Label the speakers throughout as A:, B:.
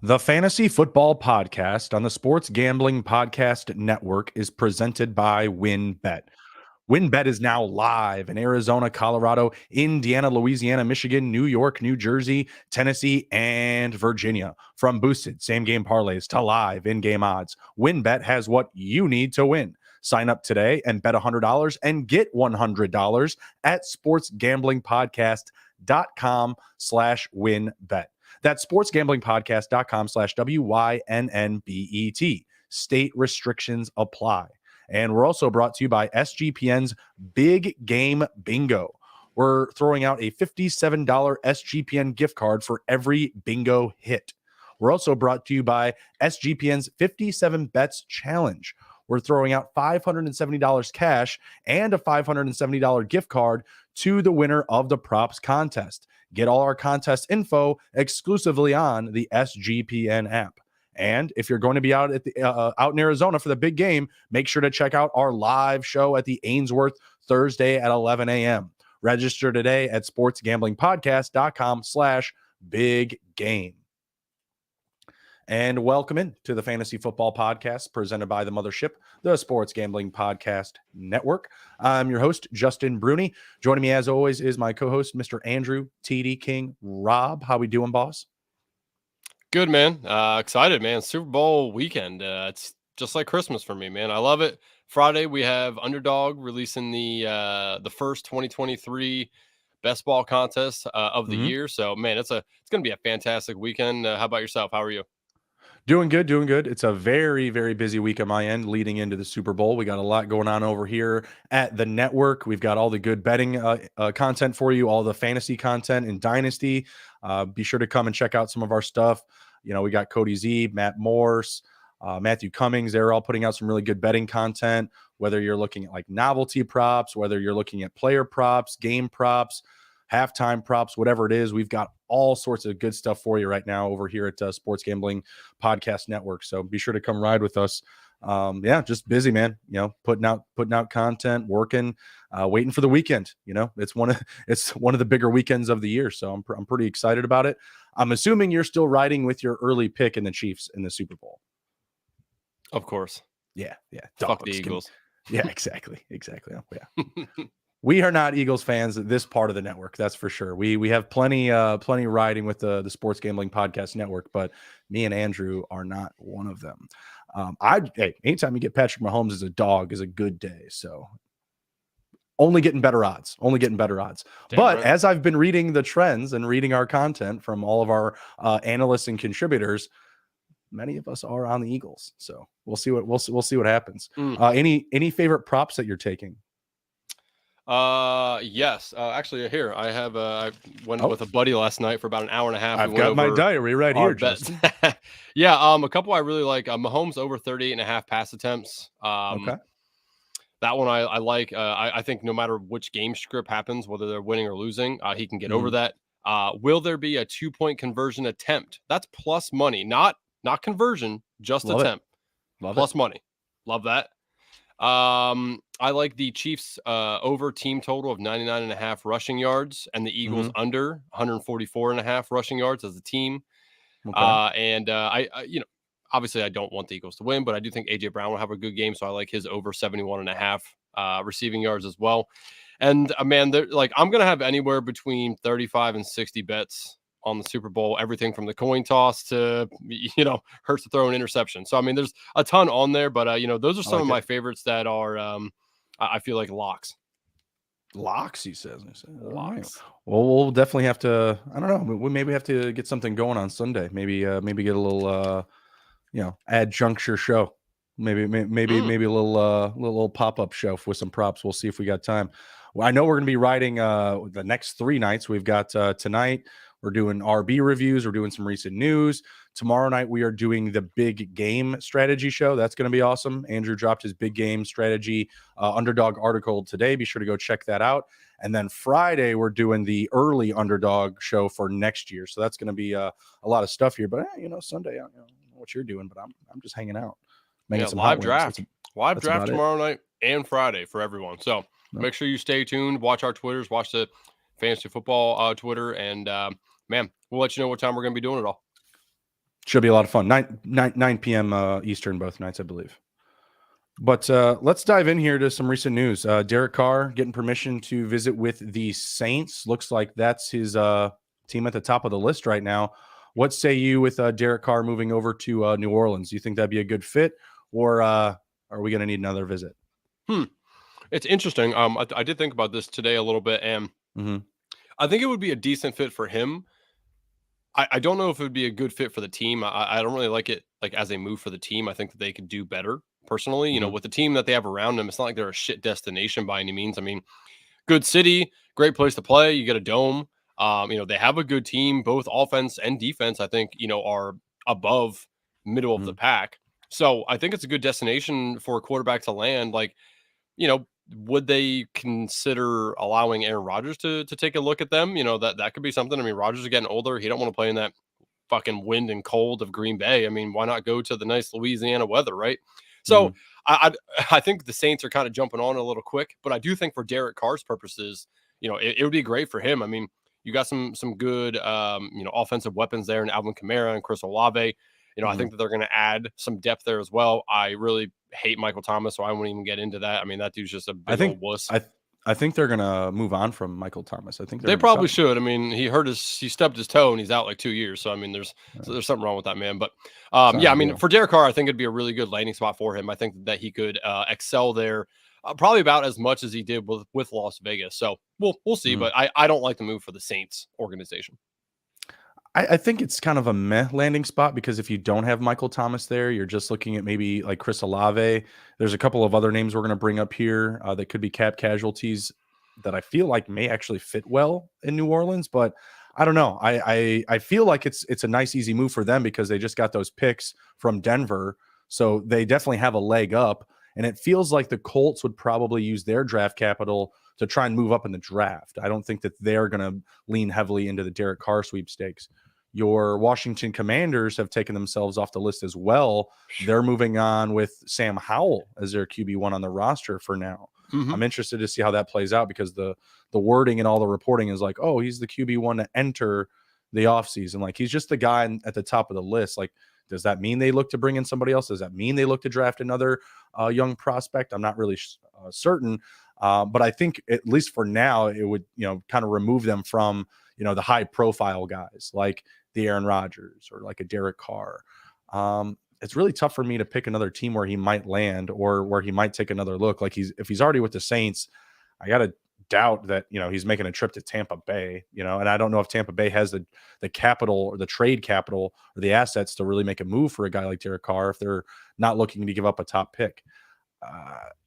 A: The Fantasy Football Podcast on the Sports Gambling Podcast Network is presented by WynnBET. WynnBET is now live in Arizona, Colorado, Indiana, Louisiana, Michigan, New York, New Jersey, Tennessee, and Virginia. From boosted same-game parlays to live in-game odds, WynnBET has what you need to win. Sign up today and bet $100 and get $100 at sportsgamblingpodcast.com/WynnBET. That's sportsgamblingpodcast.com/WYNNBET. State restrictions apply. And we're also brought to you by SGPN's Big Game Bingo. We're throwing out a $57 SGPN gift card for every bingo hit. We're also brought to you by SGPN's 57 Bets Challenge. We're throwing out $570 cash and a $570 gift card to the winner of the props contest. Get all our contest info exclusively on the SGPN app. And if you're going to be out in Arizona for the big game, make sure to check out our live show at the Ainsworth Thursday at 11 a.m. Register today at sportsgamblingpodcast.com/big game. And welcome in to the Fantasy Football Podcast presented by the Mothership, the Sports Gambling Podcast Network. I'm your host, Justin Bruni. Joining me as always is my co-host, Mr. Andrew TD King. Rob, how we doing, boss?
B: Good, man. Excited, man. Super Bowl weekend. It's just like Christmas for me, man. I love it. Friday, we have Underdog releasing the first 2023 best ball contest of the year. So, man, it's going to be a fantastic weekend. How about yourself? How are you?
A: Doing good. It's a very, very busy week on my end leading into the Super Bowl. We got a lot going on over here at the network. We've got all the good betting content for you, all the fantasy content in Dynasty. Be sure to come and check out some of our stuff. You know, we got Cody Z, Matt Morse, Matthew Cummings. They're all putting out some really good betting content, whether you're looking at like novelty props, whether you're looking at player props, game props, halftime props, whatever it is. We've got all sorts of good stuff for you right now over here at Sports Gambling Podcast Network. So be sure to come ride with us. Just busy, man. You know, putting out content, working, waiting for the weekend. You know, it's one of the bigger weekends of the year. So I'm pretty excited about it. I'm assuming you're still riding with your early pick in the Chiefs in the Super Bowl.
B: Of course.
A: Yeah.
B: Fuck the Eagles.
A: Yeah, exactly. Oh, yeah. We are not Eagles fans at this part of the network, that's for sure. We have plenty riding with the Sports Gambling Podcast Network, but me and Andrew are not one of them. Anytime you get Patrick Mahomes as a dog is a good day. So only getting better odds. Damn but right. As I've been reading the trends and reading our content from all of our analysts and contributors, many of us are on the Eagles. So we'll see what happens. Any favorite props that you're taking?
B: Yes. Actually, here I have. I went with a buddy last night for about an hour and a half.
A: I've got my diary right here, Justin.
B: Yeah. A couple I really like. Mahomes over 38.5 pass attempts.
A: Okay.
B: That one I like. I think no matter which game script happens, whether they're winning or losing, he can get over that. Will there be a 2-point conversion attempt? That's plus money, not conversion, just
A: Love
B: attempt. Plus money. Love that. I like the Chiefs over team total of 99.5 rushing yards and the Eagles under 144.5 rushing yards as a team. Okay. I obviously I don't want the Eagles to win, but I do think AJ Brown will have a good game. So I like his over 71.5 receiving yards as well. And man, I'm going to have anywhere between 35 and 60 bets on the Super Bowl, everything from the coin toss to, Hurts to throw an interception. So, I mean, there's a ton on there, but, those are some of my favorites that are, I feel like locks.
A: Locks, he says. Locks. Well, we'll definitely have to, I don't know, we maybe have to get something going on Sunday. Maybe get a little, adjuncture show. Maybe a little pop-up show with some props. We'll see if we got time. Well, I know we're going to be riding the next 3 nights. We've got tonight. We're doing RB reviews. We're doing some recent news. Tomorrow night, we are doing the big game strategy show. That's going to be awesome. Andrew dropped his big game strategy underdog article today. Be sure to go check that out. And then Friday, we're doing the early underdog show for next year. So that's going to be a lot of stuff here. But, Sunday, I don't know what you're doing, but I'm just hanging out.
B: Some live draft. Live draft tomorrow night and Friday for everyone. So make sure you stay tuned. Watch our Twitters. Watch the Fantasy Football Twitter. And, man, we'll let you know what time we're going to be doing it all.
A: Should be a lot of fun. 9 p.m. Eastern both nights, I believe. But let's dive in here to some recent news. Derek Carr getting permission to visit with the Saints. Looks like that's his team at the top of the list right now. What say you with Derek Carr moving over to New Orleans? Do you think that'd be a good fit, or are we going to need another visit?
B: It's interesting. I did think about this today a little bit, and I think it would be a decent fit for him. I don't know if it would be a good fit for the team. I don't really like it like as a move for the team. I think that they could do better personally. You know, with the team that they have around them, it's not like they're a shit destination by any means. I mean, good city, great place to play. You get a dome. You know, they have a good team, both offense and defense. I think, you know, are above middle of the pack. So I think it's a good destination for a quarterback to land. Like, you know, would they consider allowing Aaron Rodgers to take a look at them? You know, that could be something. I mean, Rodgers is getting older. He don't want to play in that fucking wind and cold of Green Bay. I mean, why not go to the nice Louisiana weather, right? So I think the Saints are kind of jumping on a little quick, but I do think for Derek Carr's purposes, you know, it would be great for him. I mean, you got some good you know, offensive weapons there in Alvin Kamara and Chris Olave. You know, I think that they're going to add some depth there as well. I really hate Michael Thomas, so I won't even get into that. I mean, that dude's just a big old wuss.
A: I think they're gonna move on from Michael Thomas. I think
B: they probably should. I mean, he stubbed his toe and he's out like 2 years. So I mean, there's something wrong with that man. But yeah, I mean, for Derek Carr, I think it'd be a really good landing spot for him. I think that he could excel there probably about as much as he did with Las Vegas. So we'll see. But I don't like the move for the Saints organization.
A: I think it's kind of a meh landing spot because if you don't have Michael Thomas there, you're just looking at maybe like Chris Olave. There's a couple of other names we're going to bring up here that could be cap casualties that I feel like may actually fit well in New Orleans, but I don't know. I feel like it's a nice, easy move for them because they just got those picks from Denver. So they definitely have a leg up. And it feels like the Colts would probably use their draft capital to try and move up in the draft. I don't think that they're going to lean heavily into the Derek Carr sweepstakes. Your Washington Commanders have taken themselves off the list as well. They're moving on with Sam Howell as their QB1 on the roster for now. I'm interested to see how that plays out because the wording and all the reporting is like, oh, he's the QB1 to enter the offseason. Like, he's just the guy at the top of the list. Like, does that mean they look to bring in somebody else? Does that mean they look to draft another young prospect? I'm not really certain. But I think at least for now, it would, you know, kind of remove them from, you know, the high profile guys like the Aaron Rodgers or like a Derek Carr. It's really tough for me to pick another team where he might land or where he might take another look. Like if he's already with the Saints, I got to doubt that, you know, he's making a trip to Tampa Bay, you know, and I don't know if Tampa Bay has the capital or the trade capital or the assets to really make a move for a guy like Derek Carr if they're not looking to give up a top pick.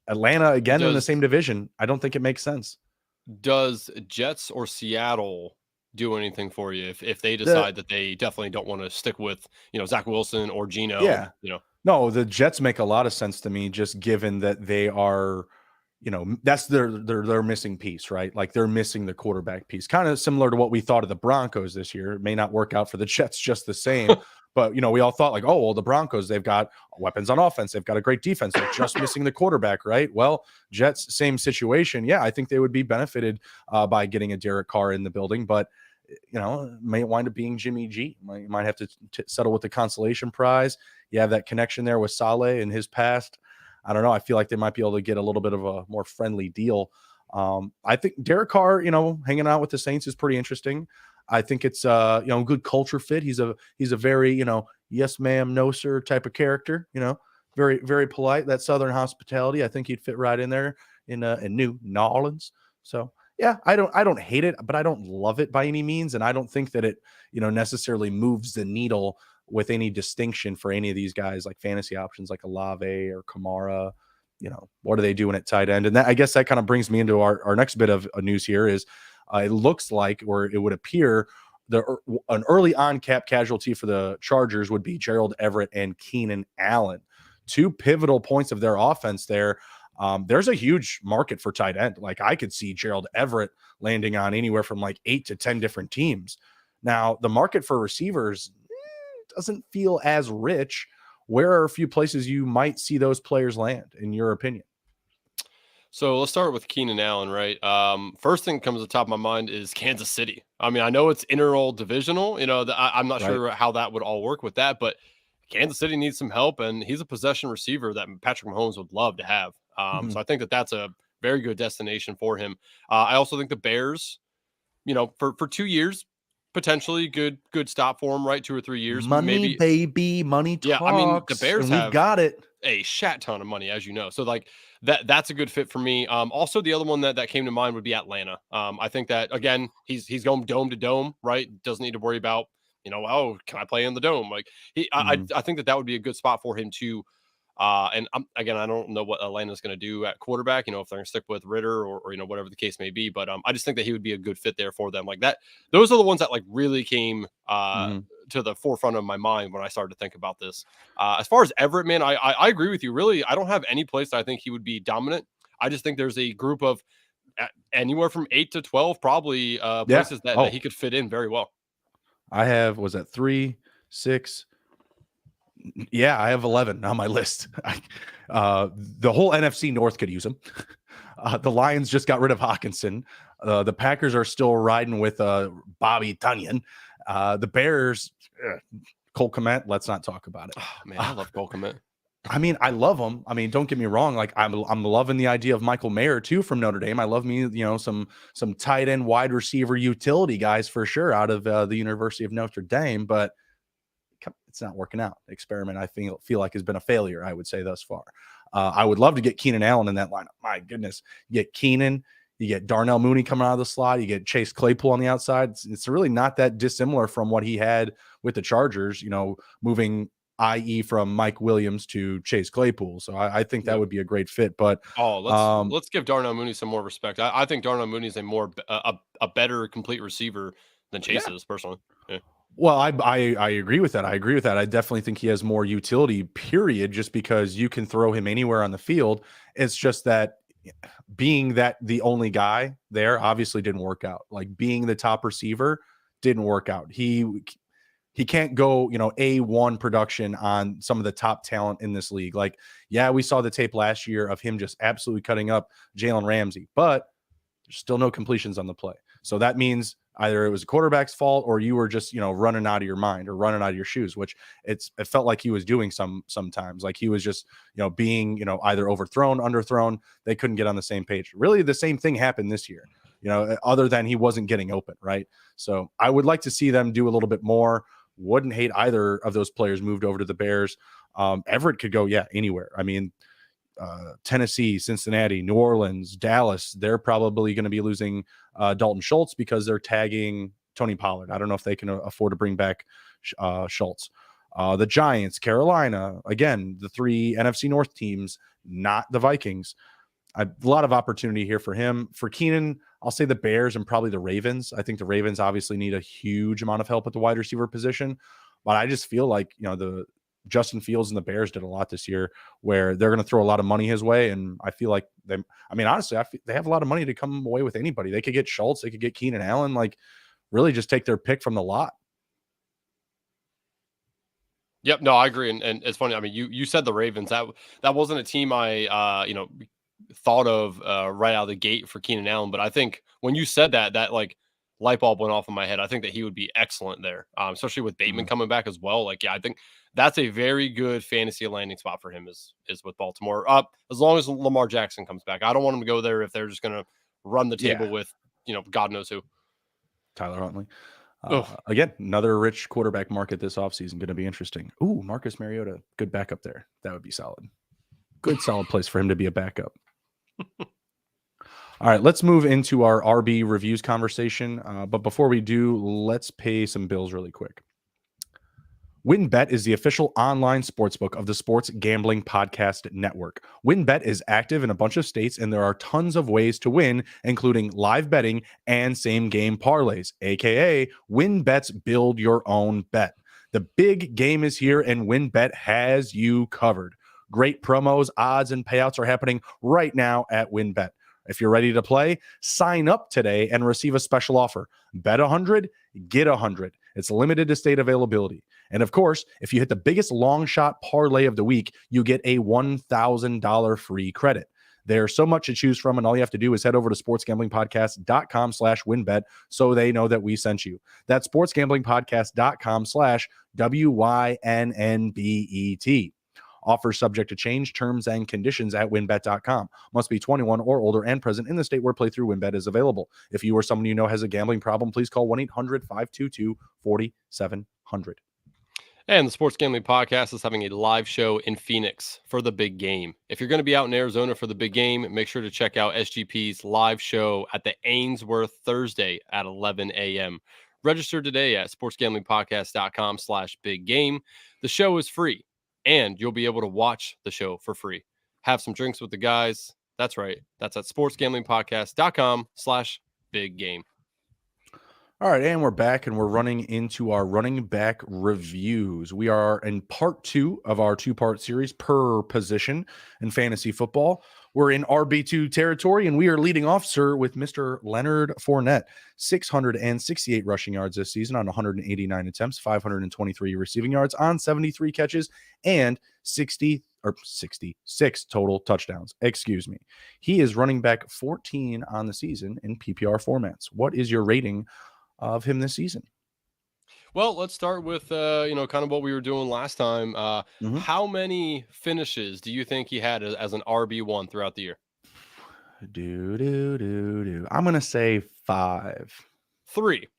A: Atlanta again in the same division. I don't think it makes sense.
B: Does Jets or Seattle do anything for you if they decide that they definitely don't want to stick with, you know, Zach Wilson or Geno?
A: Yeah,
B: you know,
A: no, the Jets make a lot of sense to me, just given that they are, you know, that's their missing piece, right? Like they're missing the quarterback piece, kind of similar to what we thought of the Broncos this year. It may not work out for the Jets just the same, but you know, we all thought like, oh, well, the Broncos, they've got weapons on offense, they've got a great defense, they're just missing the quarterback, right? Well, Jets, same situation. Yeah, I think they would be benefited by getting a Derek Carr in the building, but you know, it may wind up being Jimmy G. You might have to settle with the consolation prize. You have that connection there with Saleh in his past. I don't know. I feel like they might be able to get a little bit of a more friendly deal. I think Derek Carr, you know, hanging out with the Saints is pretty interesting. I think it's you know, good culture fit. He's a very, you know, yes ma'am, no sir type of character. You know, very very polite. That Southern hospitality. I think he'd fit right in there in New Orleans. So. Yeah, I don't hate it, but I don't love it by any means. And I don't think that it, you know, necessarily moves the needle with any distinction for any of these guys like fantasy options like Olave or Kamara. You know, what are they doing at tight end? And that, I guess that kind of brings me into our next bit of news here is it looks like, or it would appear, an early on cap casualty for the Chargers would be Gerald Everett and Keenan Allen. Two pivotal points of their offense there. There's a huge market for tight end. Like I could see Gerald Everett landing on anywhere from like 8 to 10 different teams. Now, the market for receivers doesn't feel as rich. Where are a few places you might see those players land, in your opinion?
B: So let's start with Keenan Allen, right? First thing that comes to the top of my mind is Kansas City. I mean, I know it's inter divisional, I'm not
A: Right.
B: sure how that would all work with that, but Kansas City needs some help, and he's a possession receiver that Patrick Mahomes would love to have.
A: Mhm.
B: So I think that that's a very good destination for him. I also think the Bears, for 2 years, potentially good stop for him, right? 2 or 3 years,
A: Money,
B: maybe.
A: baby, money
B: Yeah, I mean, the
A: talks,
B: Bears
A: and we've
B: have
A: got it.
B: a shat ton of money, as you know. So like that's a good fit for me. Also the other one that came to mind would be Atlanta. I think that again, he's going dome to dome, right? Doesn't need to worry about, oh, can I play in the dome? Like
A: Mhm.
B: I think that would be a good spot for him to. And again, I don't know what Atlanta's going to do at quarterback. If they're going to stick with Ritter or whatever the case may be. But I just think that he would be a good fit there for them. Like that, those are the ones that like really came
A: Mhm.
B: to the forefront of my mind when I started to think about this. As far as Everett, man, I agree with you. Really, I don't have any place that I think he would be dominant. I just think there's a group of anywhere from 8 to 12, probably
A: Yeah.
B: places that
A: Oh,
B: he could fit in very well.
A: I have, was that 3, 6? Yeah, I have 11 on my list. The whole NFC North could use him. The Lions just got rid of Hawkinson. The Packers are still riding with Bobby Tunyon. The Bears, Cole Kmet, let's not talk about it.
B: Oh, man, I love Cole Kmet.
A: I mean, I love him. I mean, don't get me wrong. Like I'm loving the idea of Michael Mayer too from Notre Dame. I love me, some tight end, wide receiver, utility guys for sure out of the University of Notre Dame. But it's not working out. The experiment I feel like has been a failure. I would say thus far. I would love to get Keenan Allen in that lineup. My goodness, you get Keenan, you get Darnell Mooney coming out of the slot, you get Chase Claypool on the outside. It's really not that dissimilar from what he had with the Chargers. Moving i.e. from Mike Williams to Chase Claypool. So I think that
B: Yep.
A: would be a great fit. But
B: Oh,
A: um,
B: let's give Darnell Mooney some more respect. I think Darnell Mooney is a better complete receiver than Chase
A: yeah,
B: is personally. Yeah.
A: well, I agree with that. I agree with that. I definitely think he has more utility, period, just because you can throw him anywhere on the field. It's just that being that the only guy there obviously didn't work out. Like being the top receiver didn't work out. He can't go, A1 production on some of the top talent in this league. Like, yeah, we saw the tape last year of him just absolutely cutting up Jalen Ramsey, but there's still no completions on the play. So that means either it was a quarterback's fault or you were just, running out of your mind or running out of your shoes, which it felt like he was doing sometimes. Like he was just, being, either overthrown, underthrown. They couldn't get on the same page. Really, the same thing happened this year, other than he wasn't getting open, right? So I would like to see them do a little bit more. Wouldn't hate either of those players moved over to the Bears. Everett could go, yeah, anywhere. I mean, Tennessee, Cincinnati, New Orleans, Dallas, they're probably going to be losing Dalton Schultz because they're tagging Tony Pollard. I don't know if they can afford to bring back Schultz. The Giants, Carolina, again, the 3 NFC North teams, not the Vikings. A lot of opportunity here for him. For Keenan, I'll say the Bears and probably the Ravens. I think the Ravens obviously need a huge amount of help at the wide receiver position, but I just feel like, the Justin Fields and the Bears did a lot this year where they're going to throw a lot of money his way. And I feel like honestly, they have a lot of money to come away with anybody. They could get Schultz, they could get Keenan Allen, like really just take their pick from the lot.
B: Yep. No, I agree. And it's funny. I mean, you said the Ravens. That wasn't a team I thought of right out of the gate for Keenan Allen. But I think when you said that like light bulb went off in my head. I think that he would be excellent there, especially with Bateman
A: Mhm.
B: coming back as well. Like, yeah, I think that's a very good fantasy landing spot for him is with Baltimore. As long as Lamar Jackson comes back, I don't want him to go there if they're just going to run the table
A: Yeah.
B: with God knows who.
A: Tyler Huntley.
B: Oh,
A: Again, another rich quarterback market this offseason. Going to be interesting. Ooh, Marcus Mariota, good backup there. That would be solid. Good, solid place for him to be a backup. All right, let's move into our RB reviews conversation. But before we do, let's pay some bills really quick. WynnBET is the official online sportsbook of the Sports Gambling Podcast Network. WynnBET is active in a bunch of states, and there are tons of ways to win, including live betting and same-game parlays, aka WynnBET's Build Your Own Bet. The big game is here, and WynnBET has you covered. Great promos, odds, and payouts are happening right now at WynnBET. If you're ready to play, sign up today and receive a special offer. Bet 100, get 100. It's limited to state availability. And of course, if you hit the biggest long shot parlay of the week, you get a $1,000 free credit. There's so much to choose from, and all you have to do is head over to sportsgamblingpodcast.com/winbet so they know that we sent you. That's sportsgamblingpodcast.com/WYNNBET. Offers subject to change, terms and conditions at winbet.com. Must be 21 or older and present in the state where playthrough WinBet is available. If you or someone you know has a gambling problem, please call 1-800-522-4700.
B: And the Sports Gambling Podcast is having a live show in Phoenix for the big game. If you're going to be out in Arizona for the big game, make sure to check out SGP's live show at the Ainsworth Thursday at 11 a.m. Register today at sportsgamblingpodcast.com/big game. The show is free, and you'll be able to watch the show for free. Have some drinks with the guys. That's right. That's at sportsgamblingpodcast.com/big game.
A: All right, and we're back, and we're running into our running back reviews. We are in part 2 of our 2-part series per position in fantasy football. We're in RB2 territory, and we are leading off, sir, with Mr. Leonard Fournette. 668 rushing yards this season on 189 attempts, 523 receiving yards on 73 catches, and 66 total touchdowns. Excuse me. He is running back 14 on the season in PPR formats. What is your rating of him this season?
B: Well, let's start with kind of what we were doing last time. How many finishes do you think he had as an RB1 throughout the year?
A: I'm gonna say 5.
B: 3.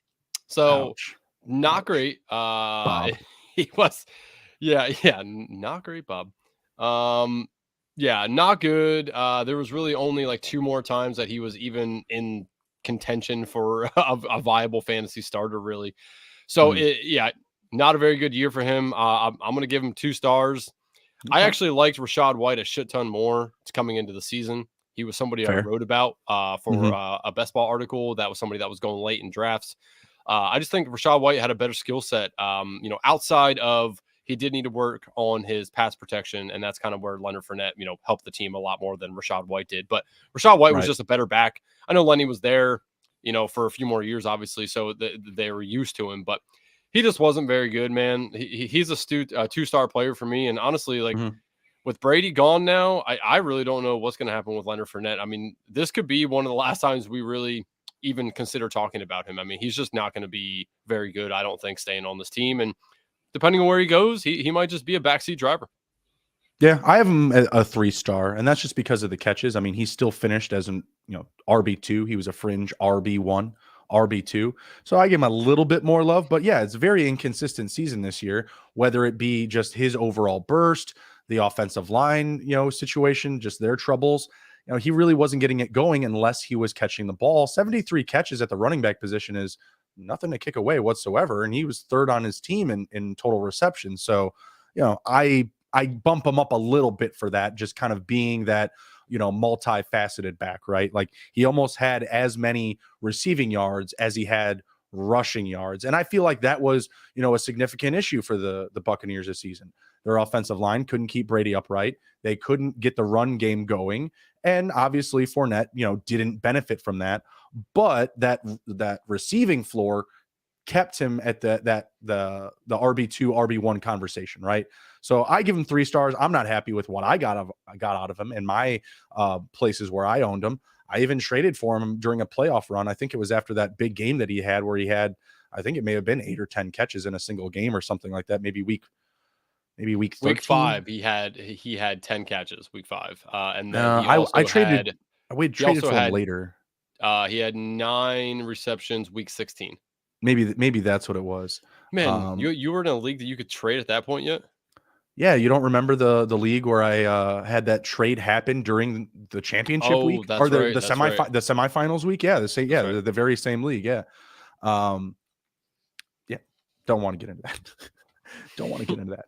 B: So
A: Ouch.
B: not great. He was, yeah, not great, Bob. Not good. There was really only like 2 more times that he was even in contention for a viable fantasy starter, really. So not a very good year for him. I'm going to give him 2 stars. Okay. I actually liked Rachaad White a shit ton more coming into the season. He was somebody I wrote about for a Best Ball article. That was somebody that was going late in drafts. I just think Rachaad White had a better skill set. Outside of, he did need to work on his pass protection, and that's kind of where Leonard Fournette, helped the team a lot more than Rachaad White did. But Rachaad White was just a better back. I know Lenny was there, for a few more years, obviously, so they were used to him. But he just wasn't very good, man. He's a 2-star player for me. And honestly, with Brady gone now, I really don't know what's going to happen with Leonard Fournette. I mean, this could be one of the last times we really even consider talking about him. I mean, he's just not going to be very good, I don't think, staying on this team. And depending on where he goes, he might just be a backseat driver.
A: Yeah, I have him a 3-star, and that's just because of the catches. I mean, he's still finished as an RB2. He was a fringe RB1, RB2. So I give him a little bit more love, but yeah, it's a very inconsistent season this year, whether it be just his overall burst, the offensive line, situation, just their troubles. He really wasn't getting it going unless he was catching the ball. 73 catches at the running back position is nothing to kick away whatsoever, and he was 3rd on his team in total reception. So, I bump him up a little bit for that, just kind of being that, multifaceted back, right? Like he almost had as many receiving yards as he had rushing yards. And I feel like that was, a significant issue for the Buccaneers this season. Their offensive line couldn't keep Brady upright. They couldn't get the run game going. And obviously Fournette, didn't benefit from that. But that receiving floor kept him at the RB2, RB1 conversation, right? So I give him 3 stars. I'm not happy with what I got out of him in my places where I owned him. I even traded for him during a playoff run. I think it was after that big game that he had where he had, I think it may have been 8 or 10 catches in a single game or something like that. Maybe week 13.
B: Week 5, he had 10 catches. Week 5, and then
A: I traded for him later.
B: He had 9 receptions week 16.
A: Maybe that's what it was.
B: Man, you were in a league that you could trade at that point yet?
A: Yeah, you don't remember the league where I had that trade happen during the championship week or the semifinals week? Yeah, the very same league. Yeah, don't want to get into that.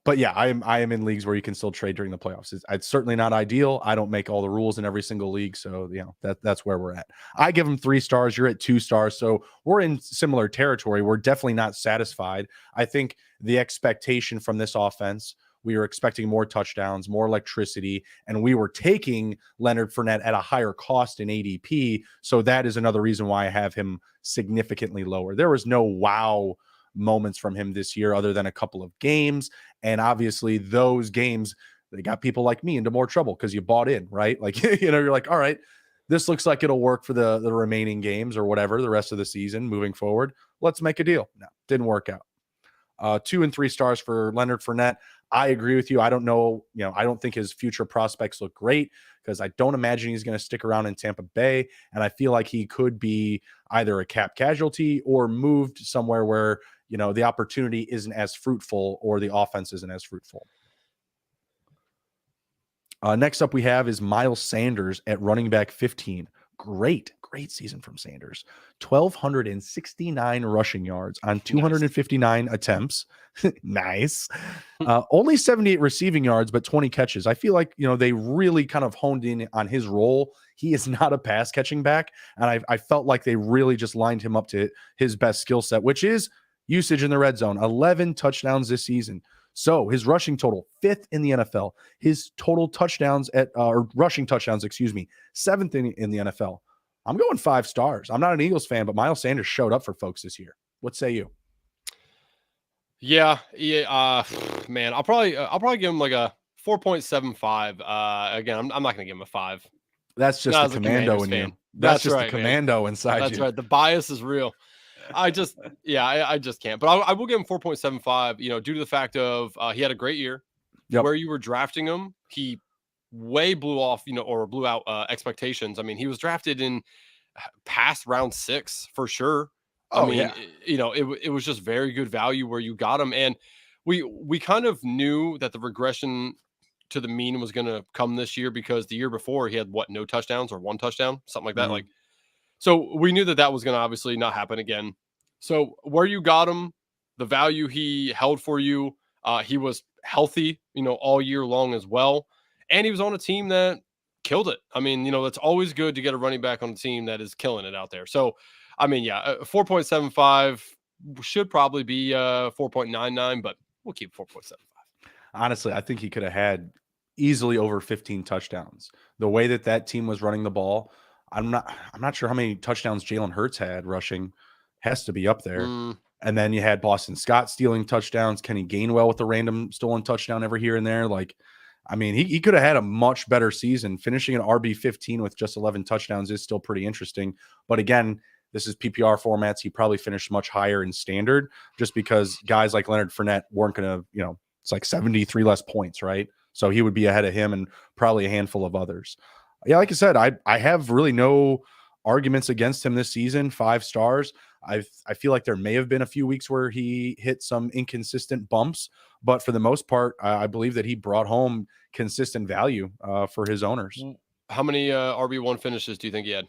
A: But yeah, I am in leagues where you can still trade during the playoffs. It's certainly not ideal. I don't make all the rules in every single league, so that's where we're at. I give them 3 stars. You're at 2 stars, so we're in similar territory. We're definitely not satisfied. I think the expectation from this offense, we were expecting more touchdowns, more electricity, and we were taking Leonard Fournette at a higher cost in ADP. So that is another reason why I have him significantly lower. There was no wow moments from him this year other than a couple of games, and obviously those games they got people like me into more trouble because you bought in, right? Like, you're like, all right, this looks like it'll work for the remaining games or whatever, the rest of the season moving forward. Let's make a deal. No, didn't work out. 2 and 3 stars for Leonard Fournette. I agree with you. I don't know, I don't think his future prospects look great because I don't imagine he's going to stick around in Tampa Bay. And I feel like he could be either a cap casualty or moved somewhere where, the opportunity isn't as fruitful or the offense isn't as fruitful. Next up we have is Miles Sanders at running back 15. Great season from Sanders. 1,269 rushing yards on 259 attempts. Nice. Only 78 receiving yards, but 20 catches. I feel like, they really kind of honed in on his role. He is not a pass catching back. And I felt like they really just lined him up to his best skill set, which is usage in the red zone. 11 touchdowns this season. So his rushing total, 5th in the NFL. His total touchdowns or rushing touchdowns, 7th in the NFL. I'm going 5 stars. I'm not an Eagles fan, but Miles Sanders showed up for folks this year. What say you?
B: Yeah. Man, I'll probably give him like a 4.75. Again, I'm not going to give him a 5.
A: That's just the commando in you. That's just the commando inside you.
B: That's right. The bias is real. I just can't. But I will give him 4.75, due to the fact of he had a great year. Yep. Where you were drafting him, he way blew off, or blew out expectations. I mean, he was drafted in past round 6 for sure. It was just very good value where you got him. And we kind of knew that the regression to the mean was going to come this year because the year before he had no touchdowns or 1 touchdown, something like that.
A: Mm-hmm.
B: So we knew that was going to obviously not happen again. So where you got him, the value he held for you, he was healthy, all year long as well. And he was on a team that killed it. I mean, it's always good to get a running back on a team that is killing it out there. So, 4.75 should probably be 4.99, but we'll keep 4.75.
A: Honestly, I think he could have had easily over 15 touchdowns. The way that team was running the ball, I'm not sure how many touchdowns Jalen Hurts had rushing. Has to be up there. And then you had Boston Scott stealing touchdowns, Kenny Gainwell with a random stolen touchdown every here and there. He could have had a much better season. Finishing an RB15 with just 11 touchdowns is still pretty interesting. But again, this is PPR formats. He probably finished much higher in standard just because guys like Leonard Fournette weren't going to, it's like 73 less points, right? So he would be ahead of him and probably a handful of others. Yeah, like I said, I have really no arguments against him this season. 5 stars. I feel like there may have been a few weeks where he hit some inconsistent bumps, but for the most part, I believe that he brought home consistent value for his owners.
B: How many RB1 finishes do you think he had?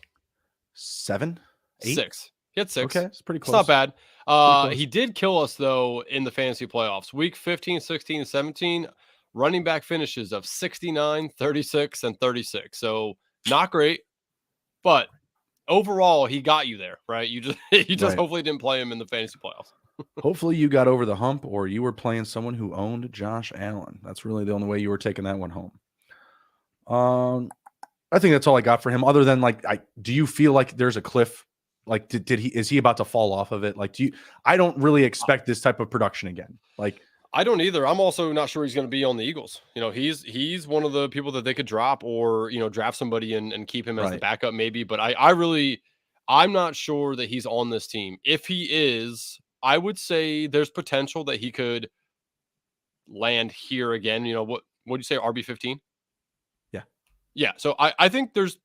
A: 7, 8?
B: 6. He had 6.
A: Okay, it's pretty close.
B: It's not bad. He did kill us, though, in the fantasy playoffs. Week 15, 16, 17, running back finishes of 69, 36, and 36. So not great, but overall, he got you there, right? You just right. Hopefully didn't play him in the fantasy playoffs.
A: Hopefully you got over the hump, or you were playing someone who owned Josh Allen. That's really the only way you were taking that one home. I think that's all I got for him. Other than do you feel like there's a cliff? Like, is he about to fall off of it? I don't really expect this type of production again.
B: I don't either. I'm also not sure he's going to be on the Eagles. He's one of the people that they could drop or, draft somebody and keep him as the backup maybe. But I'm not sure that he's on this team. If he is, I would say there's potential that he could land here again. What would you say, RB15?
A: Yeah.
B: Yeah. So I think there's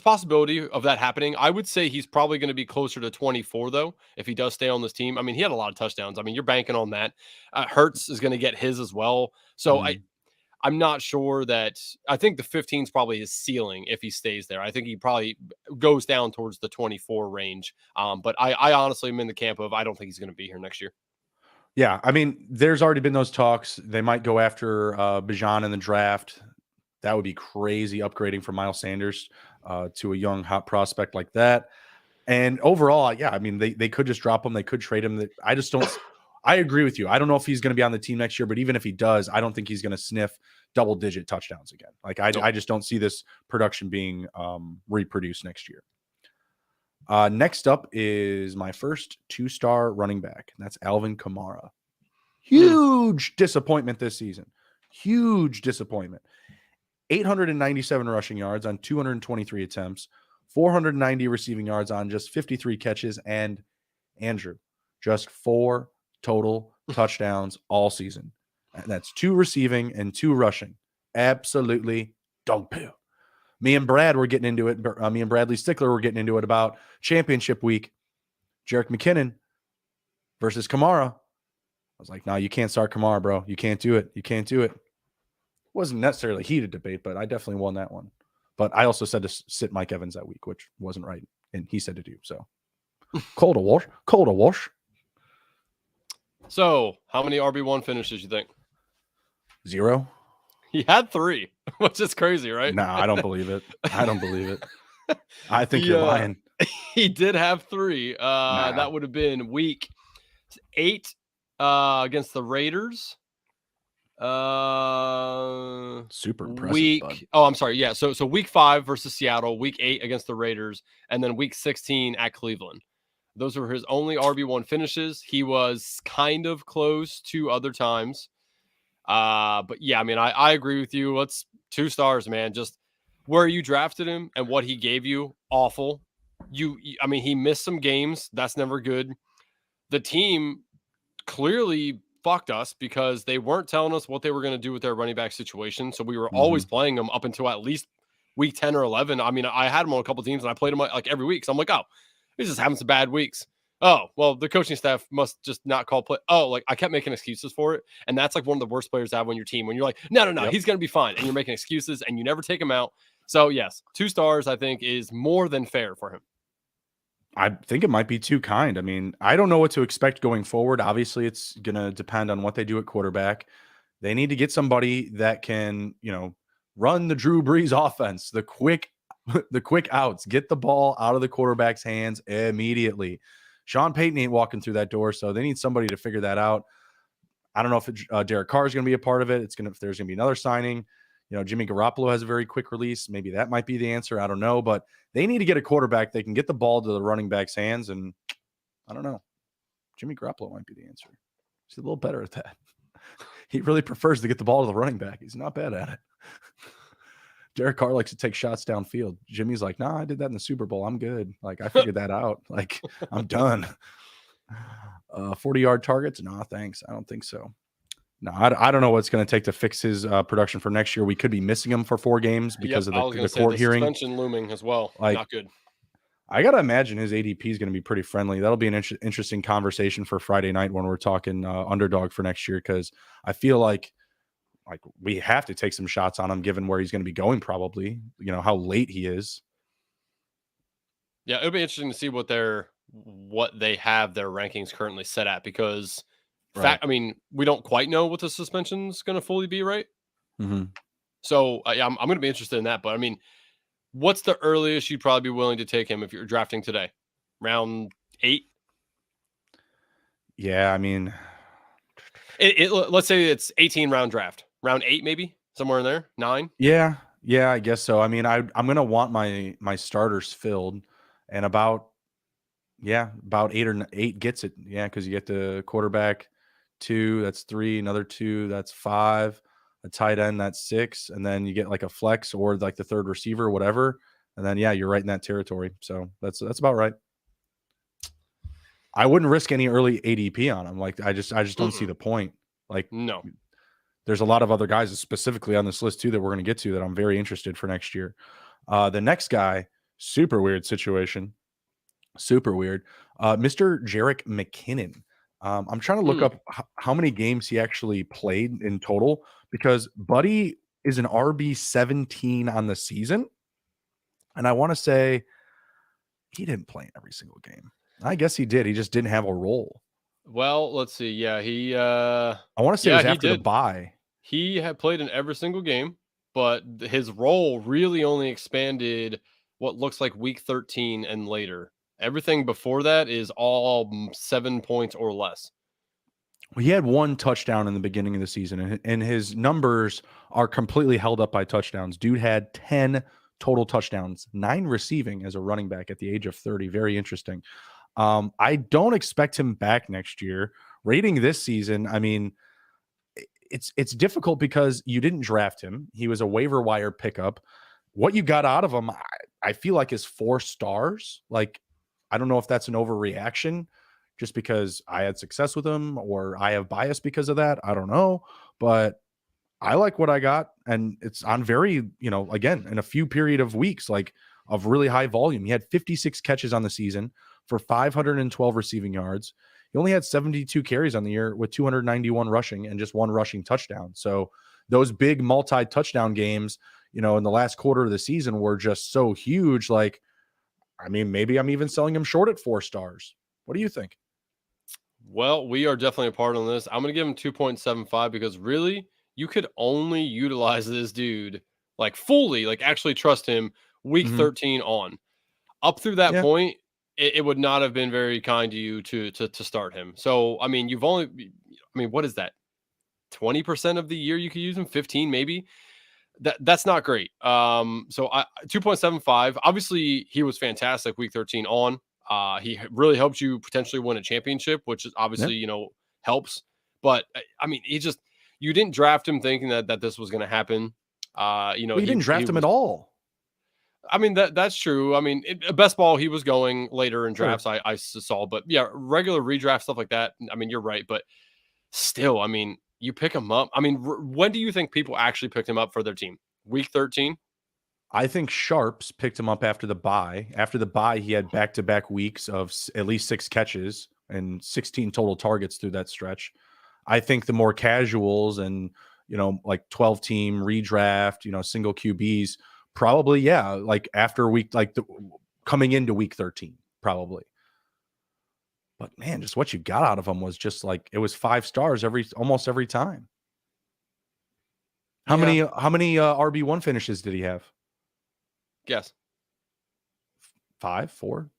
B: possibility of that happening. I would say he's probably going to be closer to 24 though, if he does stay on this team. I mean, he had a lot of touchdowns. I mean, you're banking on that. Hurts is going to get his as well. So I'm not sure that I think the 15 is probably his ceiling if he stays there. I think he probably goes down towards the 24 range. But I honestly am in the camp of, I don't think he's going to be here next year.
A: Yeah. I mean, there's already been those talks. They might go after Bijan in the draft. That would be crazy, upgrading from Miles Sanders to a young hot prospect like that. And overall, yeah, I mean, they could just drop him. They could trade him. I just don't. I agree with you. I don't know if he's going to be on the team next year, but even if he does, I don't think he's going to sniff double-digit touchdowns again. I just don't see this production being reproduced next year. Next up is my first 2-star running back, and that's Alvin Kamara. Huge disappointment this season. Huge disappointment. 897 rushing yards on 223 attempts, 490 receiving yards on just 53 catches, and Andrew, just 4 total touchdowns all season. And that's 2 receiving and 2 rushing. Absolutely dog poo. Me and Brad were getting into it. Me and Bradley Stickler were getting into it about championship week. Jerick McKinnon versus Kamara. I was like, no, you can't start Kamara, bro. You can't do it. You can't do it. Wasn't necessarily a heated debate, but I definitely won that one. But I also said to sit Mike Evans that week, which wasn't right. And he said to do so. Cold a wash.
B: So, how many RB1 finishes you think?
A: 0.
B: He had 3, which is crazy, right?
A: No, I don't believe it. I think you're lying.
B: He did have 3. That would have been week 8 against the Raiders.
A: Super impressive.
B: I'm sorry. Yeah. So week 5 versus Seattle, week 8 against the Raiders, and then week 16 at Cleveland. Those were his only RB1 finishes. He was kind of close 2 other times. But yeah, I mean, I agree with you. Let's 2 stars, man. Just where you drafted him and what he gave you, awful. I mean, he missed some games. That's never good. The team clearly fucked us because they weren't telling us what they were going to do with their running back situation. So we were always playing them up until at least week 10 or 11. I mean, I had him on a couple teams and I played him like every week. So I'm like, oh, he's just having some bad weeks. Oh, well, the coaching staff must just not call play. Oh, like I kept making excuses for it. And that's like one of the worst players to have on your team when you're like, no, he's going to be fine. And you're making excuses and you never take him out. So yes, 2 stars, I think, is more than fair for him.
A: I think it might be too kind. I mean, I don't know what to expect going forward. Obviously, it's going to depend on what they do at quarterback. They need to get somebody that can, run the Drew Brees offense, the quick outs, get the ball out of the quarterback's hands immediately. Sean Payton ain't walking through that door, so they need somebody to figure that out. I don't know if Derek Carr is going to be a part of it. If there's going to be another signing. Jimmy Garoppolo has a very quick release. Maybe that might be the answer. I don't know, but they need to get a quarterback. They can get the ball to the running back's hands, and I don't know. Jimmy Garoppolo might be the answer. He's a little better at that. He really prefers to get the ball to the running back. He's not bad at it. Derek Carr likes to take shots downfield. Jimmy's like, nah, I did that in the Super Bowl. I'm good. Like, I figured that out. Like, I'm done. 40-yard targets? Nah, thanks. I don't think so. No, I don't know what it's going to take to fix his production for next year. We could be missing him for 4 games because of the court hearing.
B: Suspension looming as well. Not good.
A: I got to imagine his ADP is going to be pretty friendly. That'll be an interesting conversation for Friday night when we're talking underdog for next year, because I feel like we have to take some shots on him given where he's going to be going probably, how late he is.
B: Yeah, it'll be interesting to see what they have their rankings currently set at, because I mean, we don't quite know what the suspension's going to fully be, right?
A: Mm-hmm.
B: So I'm going to be interested in that. But I mean, what's the earliest you'd probably be willing to take him if you're drafting today? Round 8?
A: Yeah, I mean,
B: let's say it's 18 round draft. Round 8, maybe somewhere in there. 9.
A: Yeah, I guess so. I mean, I'm going to want my starters filled, and about 8 gets it. Yeah, because you get the quarterback 2, that's 3, another 2, that's 5, a tight end, that's 6, and then you get like a flex or like the third receiver, whatever, and then you're right in that territory. So that's about right. I wouldn't risk any early ADP on him. Like I just don't see the point. Like,
B: no,
A: there's a lot of other guys specifically on this list too that we're going to get to that I'm very interested for next year. The next guy, super weird situation. Super weird. Mr. Jerick McKinnon. I'm trying to look up how many games he actually played in total, because Buddy is an RB17 on the season. And I want to say he didn't play in every single game. I guess he did. He just didn't have a role.
B: Well, let's see. Yeah, he
A: I want to say it was after the bye.
B: He had played in every single game, but his role really only expanded what looks like week 13 and later. Everything before that is all 7 points or less.
A: Well, he had 1 touchdown in the beginning of the season, and his numbers are completely held up by touchdowns. Dude had 10 total touchdowns, 9 receiving as a running back at the age of 30. Very interesting. I don't expect him back next year. Rating this season, I mean, it's difficult because you didn't draft him. He was a waiver wire pickup. What you got out of him, I feel like is 4 stars. Like, I don't know if that's an overreaction just because I had success with him or I have bias because of that. I don't know, but I like what I got, and it's on very, again, in a few period of weeks, like of really high volume. He had 56 catches on the season for 512 receiving yards. He only had 72 carries on the year with 291 rushing and just 1 rushing touchdown. So those big multi-touchdown games, in the last quarter of the season were just so huge. Like, I mean, maybe I'm even selling him short at 4 stars. What do you think?
B: Well, we are definitely apart on this. I'm going to give him 2.75 because really, you could only utilize this dude like fully, like actually trust him week 13 on. Up through that point, it would not have been very kind to you to start him. So, I mean, what is that? 20% of the year you could use him, 15 maybe. That's not great. So 2.75. Obviously, he was fantastic week 13 on. He really helped you potentially win a championship, which is obviously, helps. But I mean, you didn't draft him thinking that this was going to happen.
A: He didn't draft him at all.
B: I mean, that's true. I mean, best ball, he was going later in drafts. Sure. I saw, but yeah, regular redraft stuff like that. I mean, you're right, but still, I mean, you pick him up. I mean, when do you think people actually picked him up for their team? Week 13?
A: I think Sharps picked him up after the bye. After the bye, he had back-to-back weeks of at least 6 catches and 16 total targets through that stretch. I think the more casuals and, like 12-team redraft, single QBs, probably, like after coming into week 13, probably. But man, just what you got out of him was just like, it was 5 stars almost every time. How many RB1 finishes did he have?
B: Guess.
A: 5, 4,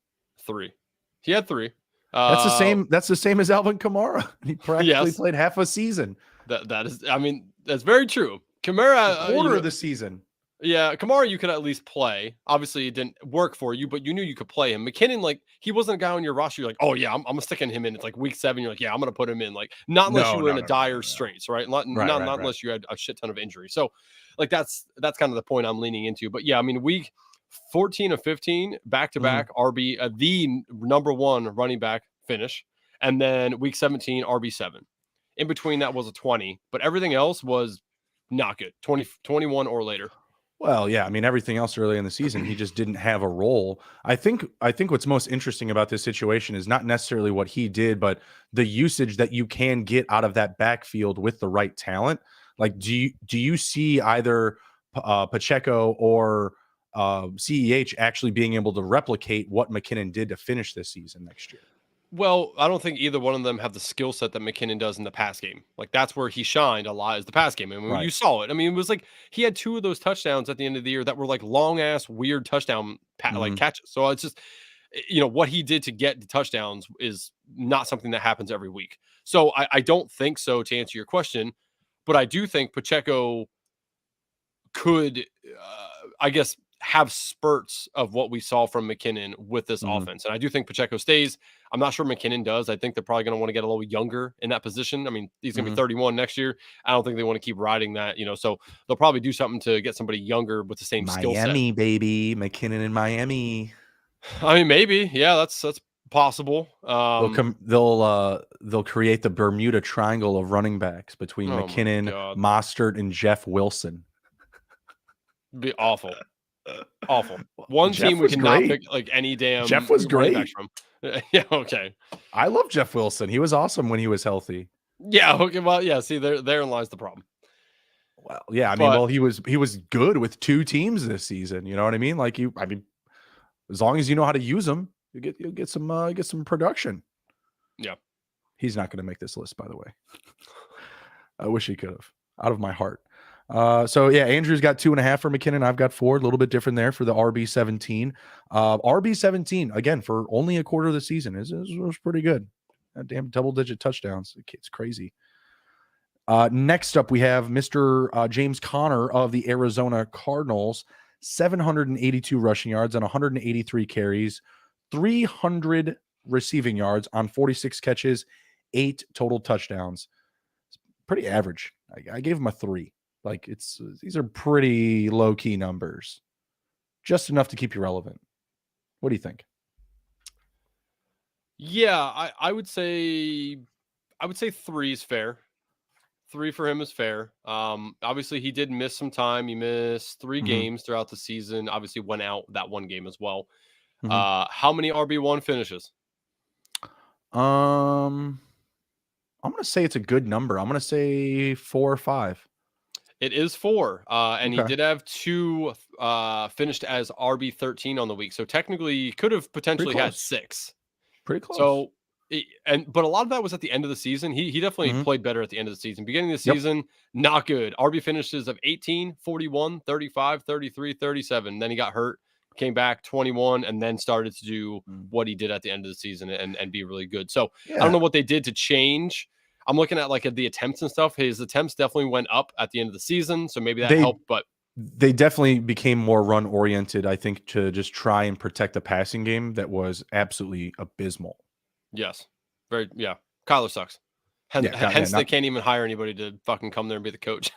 B: 3. He had 3.
A: That's the same as Alvin Kamara. He practically played half a season.
B: That is, I mean, that's very true. Kamara,
A: quarter of the season.
B: Yeah, Kamara, you could at least play. Obviously, it didn't work for you, but you knew you could play him. McKinnon, like, he wasn't a guy on your roster. You're like, oh yeah, I'm sticking him in. It's like week 7. You're like, yeah, I'm gonna put him in. Like, not unless you were in a dire straits, right? Not unless you had a shit ton of injury. So, like, that's kind of the point I'm leaning into. But yeah, I mean, week 14 of 15, back to back RB, the number 1 running back finish, and then week 17 RB7. In between that was a 20, but everything else was not good. 20, 21 or later.
A: Well, yeah, I mean, everything else early in the season, he just didn't have a role. I think what's most interesting about this situation is not necessarily what he did, but the usage that you can get out of that backfield with the right talent. Like, do you see either Pacheco or CEH actually being able to replicate what McKinnon did to finish this season next year?
B: Well, I don't think either one of them have the skill set that McKinnon does in the pass game. Like, that's where he shined a lot, is the pass game. I mean, you saw it. I mean, it was like he had 2 of those touchdowns at the end of the year that were like long ass weird touchdown like catches. So it's just, what he did to get the touchdowns is not something that happens every week. So I don't think so, to answer your question, but I do think Pacheco could, I guess, have spurts of what we saw from McKinnon with this offense. And I do think Pacheco stays. I'm not sure McKinnon does. I think they're probably going to want to get a little younger in that position. I mean, he's going to be 31 next year. I don't think they want to keep riding that, so they'll probably do something to get somebody younger with the same skill set.
A: Miami, baby. McKinnon in Miami.
B: I mean, maybe. Yeah, that's possible.
A: They'll create the Bermuda Triangle of running backs between McKinnon, Mostert, and Jeff Wilson.
B: Be awful. Awful. One
A: Jeff
B: team we cannot pick like any damn.
A: Jeff was great.
B: From. Yeah. Okay.
A: I love Jeff Wilson. He was awesome when he was healthy.
B: Yeah. Okay. Well, yeah. See, therein lies the problem.
A: Well, yeah. I mean, he was good with 2 teams this season. You know what I mean? Like as long as you know how to use them, you'll get some production.
B: Yeah.
A: He's not going to make this list, by the way. I wish he could have. Out of my heart. So yeah, Andrew's got 2.5 for McKinnon. I've got 4, a little bit different there for the RB17. RB17 again for only a quarter of the season is pretty good. Damn, double-digit touchdowns. It's crazy. Next up, we have Mr. James Conner of the Arizona Cardinals, 782 rushing yards on 183 carries, 300 receiving yards on 46 catches, 8 total touchdowns. pretty average. I gave him a 3. Like these are pretty low key numbers, just enough to keep you relevant. What do you think?
B: Yeah, I would say 3 is fair. 3 for him is fair. Obviously he did miss some time. He missed 3
A: Mm-hmm.
B: games throughout the season. Obviously went out that one game as well.
A: Mm-hmm.
B: How many RB1 finishes?
A: I'm gonna say it's a good number. I'm gonna say 4 or 5.
B: It is 4. And he
A: Okay,
B: did have 2 finished as RB13 on the week. So technically he could have
A: pretty
B: potentially had
A: close.
B: 6.
A: Pretty close.
B: So but a lot of that was at the end of the season. He definitely
A: Mm-hmm.
B: played better at the end of the season. Beginning of the
A: Yep.
B: season, not good. RB finishes of 18, 41, 35, 33, 37. Then he got hurt, came back 21, and then started to do
A: Mm.
B: what he did at the end of the season and be really good. So I don't
A: Yeah.
B: know what they did to change. I'm looking at like at the attempts and stuff. His attempts definitely went up at the end of the season, so maybe that
A: They
B: helped. But
A: they definitely became more run oriented, I think, to just try and protect the passing game that was absolutely abysmal.
B: yes, Kyler sucks. Hence,
A: Yeah,
B: hence they can't even hire anybody to fucking come there and be the coach.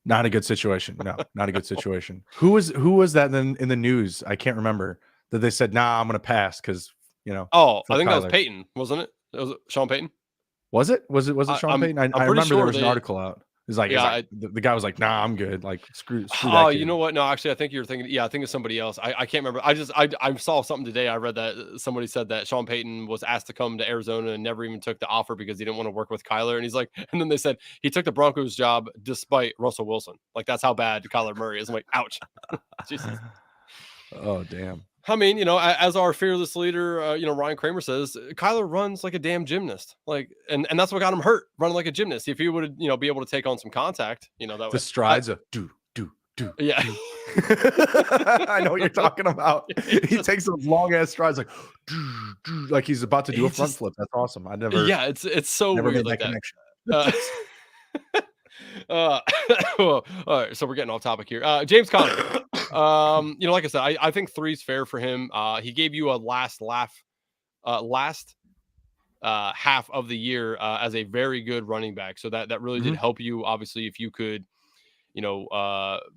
A: not a good situation. No, not a good situation. Who was that in the news? I can't remember that they said, "Nah, I'm going to pass because
B: Oh, I
A: fuck
B: think that was
A: Kyler."
B: Peyton, wasn't it? It was Sean Payton.
A: Was it? Was it
B: I,
A: Sean
B: I'm
A: Payton?
B: I'm
A: I
B: pretty
A: remember there
B: sure
A: was an
B: they.
A: article out. It's like
B: Yeah.
A: the guy was like, "Nah, I'm good." Like screw
B: Oh,
A: that
B: you
A: kid.
B: know what? No, actually, I think you're thinking. Yeah, I think it's somebody else. I can't remember. I saw something today. I read that somebody said that Sean Payton was asked to come to Arizona and never even took the offer because he didn't want to work with Kyler. And he's like, and then they said he took the Broncos job despite Russell Wilson. Like that's how bad Kyler Murray is. I'm like, ouch. Jesus.
A: Oh damn.
B: I mean, as our fearless leader, Ryan Kramer says, Kyler runs like a damn gymnast. Like, and that's what got him hurt, running like a gymnast. If he would, be able to take on some contact, that
A: The
B: way.
A: strides of do.
B: Yeah.
A: I know what you're talking about. He takes those long ass strides like he's about to do
B: He
A: a front
B: just
A: flip. That's awesome. I
B: Yeah, it's so
A: never
B: weird
A: made
B: like
A: that
B: that.
A: connection.
B: Uh, well, all right, so we're getting off topic here. James Conner. Like I said, I think 3's fair for him. He gave you a last half of the year as a very good running back. So that really did
A: Mhm.
B: help you. Obviously, if you could,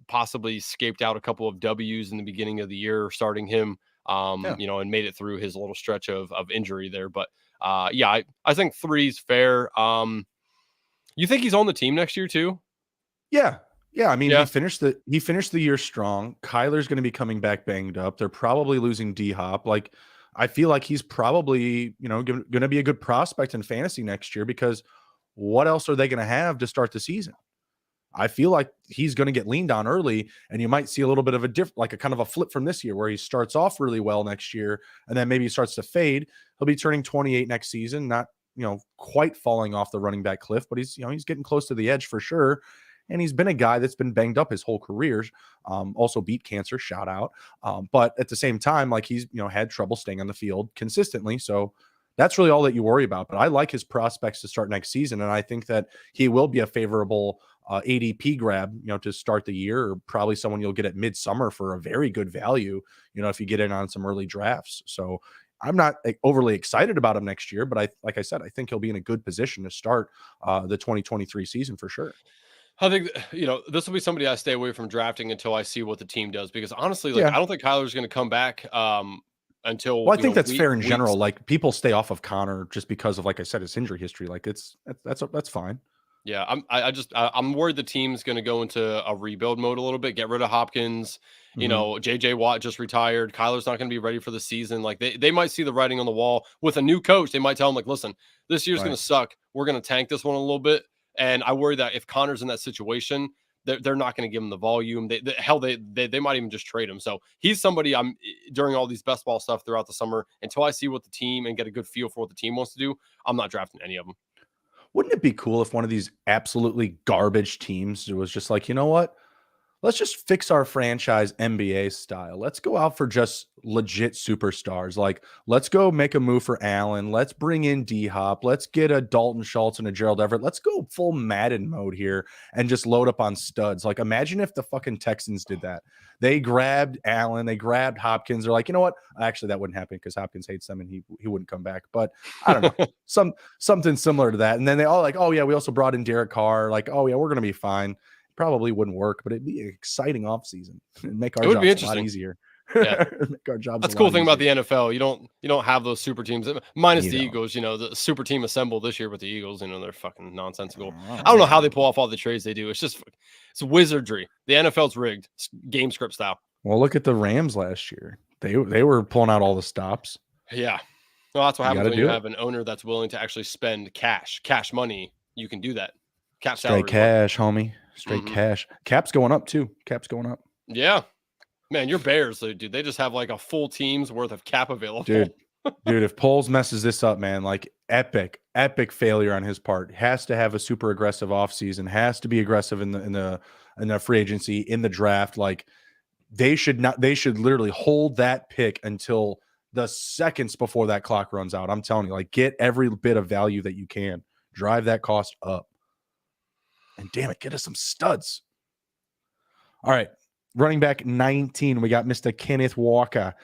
B: possibly scaped out a couple of W's in the beginning of the year, starting him,
A: Yeah.
B: and made it through his little stretch of injury there. But I think 3's fair. You think he's on the team next year too?
A: Yeah. Yeah, I mean,
B: Yeah.
A: he finished the year strong. Kyler's gonna be coming back banged up. They're probably losing D-Hop. Like, I feel like he's probably, gonna be a good prospect in fantasy next year because what else are they gonna have to start the season? I feel like he's gonna get leaned on early, and you might see a little bit of like a kind of a flip from this year where he starts off really well next year, and then maybe he starts to fade. He'll be turning 28 next season, not, quite falling off the running back cliff, but he's getting close to the edge for sure. And he's been a guy that's been banged up his whole career. Also beat cancer, shout out. But at the same time, like he's had trouble staying on the field consistently. So that's really all that you worry about. But I like his prospects to start next season, and I think that he will be a favorable ADP grab, to start the year, or probably someone you'll get at midsummer for a very good value, if you get in on some early drafts. So I'm not overly excited about him next year, but like I said, I think he'll be in a good position to start the 2023 season for sure.
B: I think this will be somebody I stay away from drafting until I see what the team does because honestly, like I
A: Yeah.
B: don't think Kyler's going to come back until
A: Well, I think that's fair in
B: weeks.
A: general. Like people stay off of Connor just because of, like I said, his injury history. Like that's fine.
B: Yeah, I'm worried the team's going to go into a rebuild mode a little bit, get rid of Hopkins.
A: Mhm.
B: JJ Watt just retired. Kyler's not going to be ready for the season. Like they might see the writing on the wall with a new coach. They might tell him like, listen, this year's going
A: Right.
B: to suck. We're going to tank this one a little bit. And I worry that if Connor's in that situation, they're not going to give him the volume. They might even just trade him. So he's somebody I'm during all these best ball stuff throughout the summer until I see what the team and get a good feel for what the team wants to do. I'm not drafting any of them.
A: Wouldn't it be cool if one of these absolutely garbage teams was just like, you know what? let's just fix our franchise NBA style. Let's go out for just legit superstars. Like, let's go make a move for Allen. Let's bring in D-Hop. Let's get a Dalton Schultz and a Gerald Everett. Let's go full Madden mode here and just load up on studs. Like, imagine if the fucking Texans did that. They grabbed Allen. They grabbed Hopkins. They're like, you know what? Actually, that wouldn't happen because Hopkins hates them and he wouldn't come back. But I don't know. Something similar to that. And then they all like, oh, yeah, we also brought in Derek Carr. Like, oh, yeah, we're going to be fine. Probably wouldn't work, but it'd be an exciting offseason and make our jobs a lot easier.
B: Yeah.
A: Make our jobs.
B: That's the cool thing about the NFL. You don't have those super teams minus the Eagles. You know, the super team assembled this year with the Eagles. You know, they're fucking nonsensical. I don't know how they pull off all the trades they do. It's wizardry. The NFL's rigged, game script style.
A: Well, look at the Rams last year. They were pulling out all the stops.
B: Yeah. Well, that's what happens when you have an owner that's willing to actually spend cash money. You can do that. Cap salary.
A: Straight cash, homie. Straight cash. Cap's going up too. Cap's going up.
B: Yeah. Man, your Bears, dude, they just have like a full team's worth of cap available.
A: Dude, if Poles messes this up, man, like epic failure on his part. Has to have a super aggressive offseason, has to be aggressive in the free agency, in the draft. Like they should literally hold that pick until the seconds before that clock runs out. I'm telling you, like, get every bit of value that you can. Drive that cost up. And damn it, get us some studs. All right. Running back 19, we got Mr. Kenneth Walker.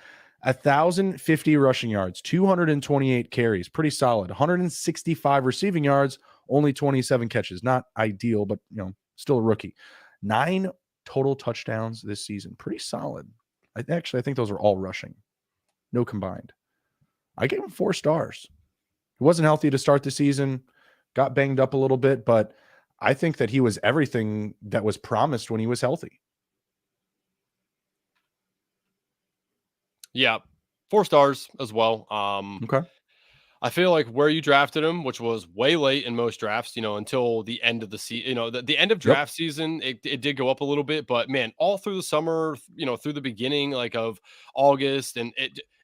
A: 1,050 rushing yards, 228 carries. Pretty solid. 165 receiving yards, only 27 catches. Not ideal, but, still a rookie. 9 total touchdowns this season. Pretty solid. I think those are all rushing. No combined. I gave him 4 stars. He wasn't healthy to start the season. Got banged up a little bit, but I think that he was everything that was promised when he was healthy.
B: Yeah, 4 stars as well.
A: Okay.
B: I feel like where you drafted him, which was way late in most drafts, until the end of the season, the end of draft season, it did go up a little bit, but man, all through the summer, through the beginning like of August, and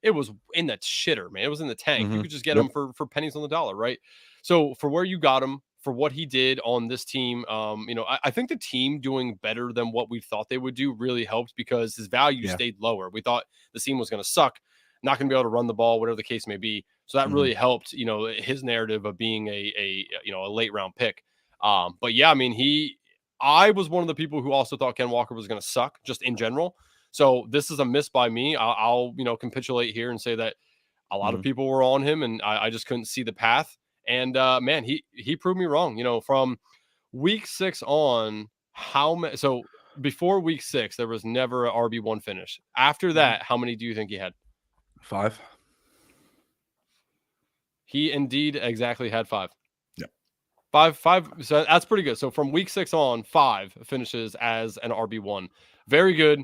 B: it was in that shitter, man. It was in the tank. You could just get him for pennies on the dollar, right? So for where you got him, for what he did on this team, I think the team doing better than what we thought they would do really helped because his value stayed lower. We thought the team was going to suck, not going to be able to run the ball, whatever the case may be. So that really helped, his narrative of being a late round pick. But yeah, I mean, I was one of the people who also thought Ken Walker was going to suck just in general. So this is a miss by me. I'll capitulate here and say that a lot of people were on him and I just couldn't see the path. And man, he proved me wrong. From week 6 on, so before week 6, there was never an RB1 finish. After that, how many do you think he had?
A: 5.
B: He indeed exactly had 5.
A: Yep.
B: 5. So that's pretty good. So from week 6 on, 5 finishes as an RB1. Very good.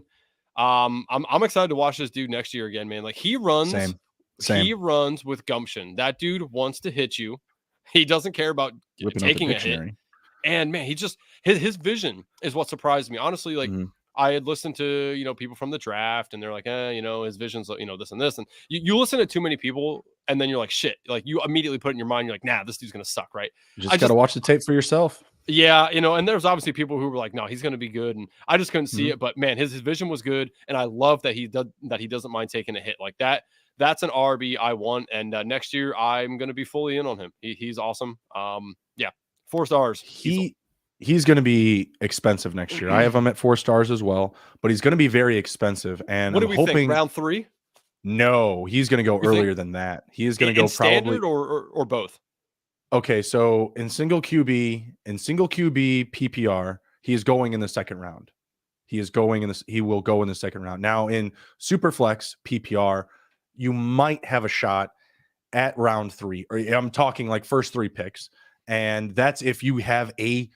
B: I'm excited to watch this dude next year again, man. Like he runs. Same. He runs with gumption. That dude wants to hit you. He doesn't care about taking a hit. And man, he just his vision is what surprised me. Honestly, like I had listened to people from the draft, and they're like, his vision's this and this. And you listen to too many people, and then you're like, shit. Like you immediately put it in your mind, you're like, nah, this dude's gonna suck, right?
A: You just got to watch the tape for yourself.
B: Yeah, and there's obviously people who were like, no, he's going to be good, and I just couldn't see it. But man, his vision was good, and I love that he doesn't mind taking a hit like that. That's an RB I want, and next year I'm going to be fully in on him. He's awesome. 4 stars.
A: He's going to be expensive next year. I have him at 4 stars as well, but he's going to be very expensive. And
B: what do we think? Round 3?
A: No, he's going to go earlier than that. He is going to go
B: standard or both.
A: Okay, so in single QB PPR, he is going in the second round. He will go in the second round. Now in Superflex PPR, you might have a shot at round 3, or I'm talking like first 3 picks. And that's if you have a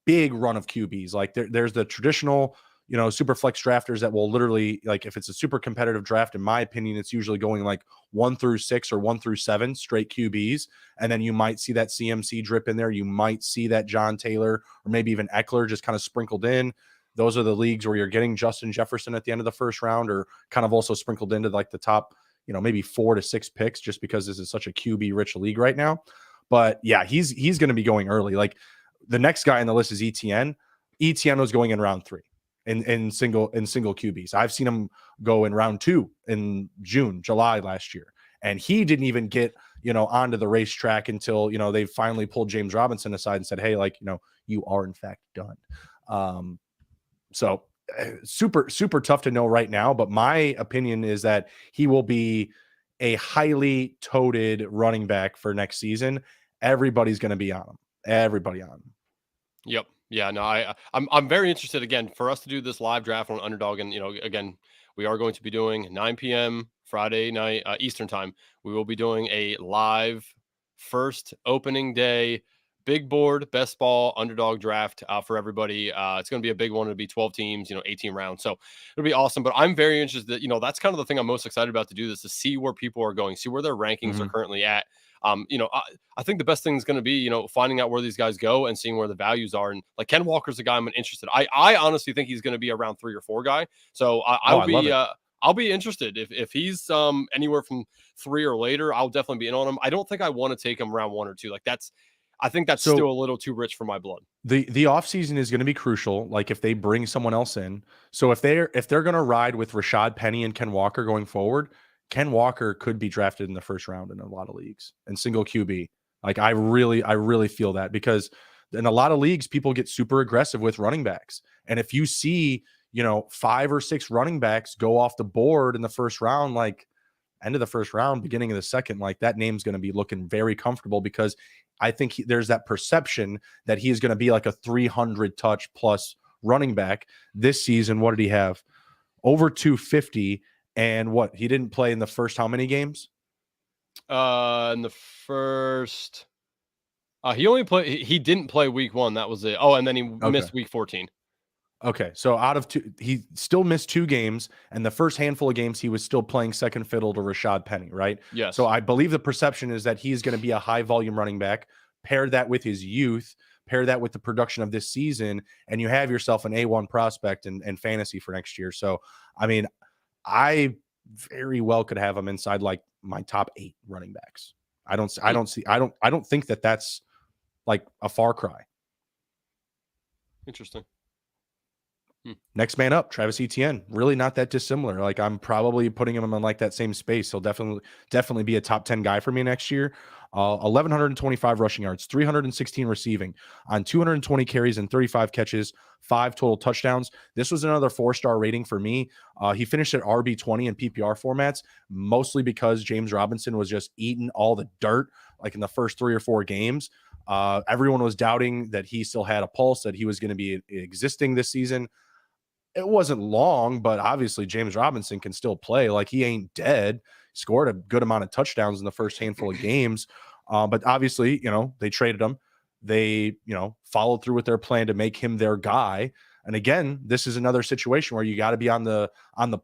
A: big run of QBs. Like there's the traditional, Superflex drafters that will literally, like, if it's a super competitive draft, in my opinion, it's usually going like 1 through 6 or 1 through 7 straight QBs. And then you might see that CMC drip in there. You might see that John Taylor or maybe even Eckler just kind of sprinkled in. Those are the leagues where you're getting Justin Jefferson at the end of the first round, or kind of also sprinkled into like the top, maybe 4 to 6 picks, just because this is such a QB rich league right now. But yeah, he's going to be going early. Like the next guy on the list is ETN. ETN was going in round 3. in single QBs. I've seen him go in round 2 in June, July last year, and he didn't even get onto the racetrack until they finally pulled James Robinson aside and said, "Hey, like you are in fact done." So super tough to know right now, but my opinion is that he will be a highly toted running back for next season. Everybody's going to be on him. Everybody on him.
B: Yep. Yeah. No, I'm very interested again for us to do this live draft on Underdog, and again, we are going to be doing 9 p.m. Friday night Eastern time. We will be doing a live first opening day big board best ball Underdog draft for everybody. It's going to be a big one. It'll be 12 teams, 18 rounds. So it'll be awesome. But I'm very interested. That's kind of the thing I'm most excited about to do this, to see where people are going, see where their rankings are currently at. I think the best thing is going to be, finding out where these guys go and seeing where the values are. And like Ken Walker's a guy I'm interested. I honestly think he's going to be around 3 or 4 guy. So I'll be interested if he's anywhere from 3 or later. I'll definitely be in on him. I don't think I want to take him round 1 or 2. Like I think that's still a little too rich for my blood.
A: The offseason is going to be crucial. Like if they bring someone else in. So if they're going to ride with Rashad Penny and Ken Walker going forward, Ken Walker could be drafted in the first round in a lot of leagues and single QB. Like I really feel that, because in a lot of leagues, people get super aggressive with running backs. And if you see, 5 or 6 running backs go off the board in the first round, like end of the first round, beginning of the second, like that name's going to be looking very comfortable, because I think there's that perception that he is going to be like a 300 touch plus running back this season. What did he have? Over 250. And what, he didn't play in the first how many games?
B: In the first, he didn't play week 1. That was it. Oh, and then he missed week 14.
A: Okay. So out of 2, he still missed 2 games, and the first handful of games, he was still playing second fiddle to Rashad Penny, right?
B: Yes.
A: So I believe the perception is that he's going to be a high volume running back. Pair that with his youth, pair that with the production of this season, and you have yourself an A1 prospect and fantasy for next year. So, I mean, I very well could have him inside like my top 8 running backs. I don't think that that's like a far cry.
B: Interesting.
A: Next man up, Travis Etienne. Really not that dissimilar. Like I'm probably putting him in like that same space. He'll definitely be a top 10 guy for me next year. 1,125 rushing yards, 316 receiving on 220 carries and 35 catches, 5 total touchdowns. This was another 4-star rating for me. He finished at RB20 in PPR formats, mostly because James Robinson was just eating all the dirt like in the first 3 or 4 games. Everyone was doubting that he still had a pulse, that he was going to be existing this season. It wasn't long, but obviously James Robinson can still play. Like he ain't dead. Scored a good amount of touchdowns in the first handful of games. But obviously, they traded him. They, followed through with their plan to make him their guy. And again, this is another situation where you got to be on the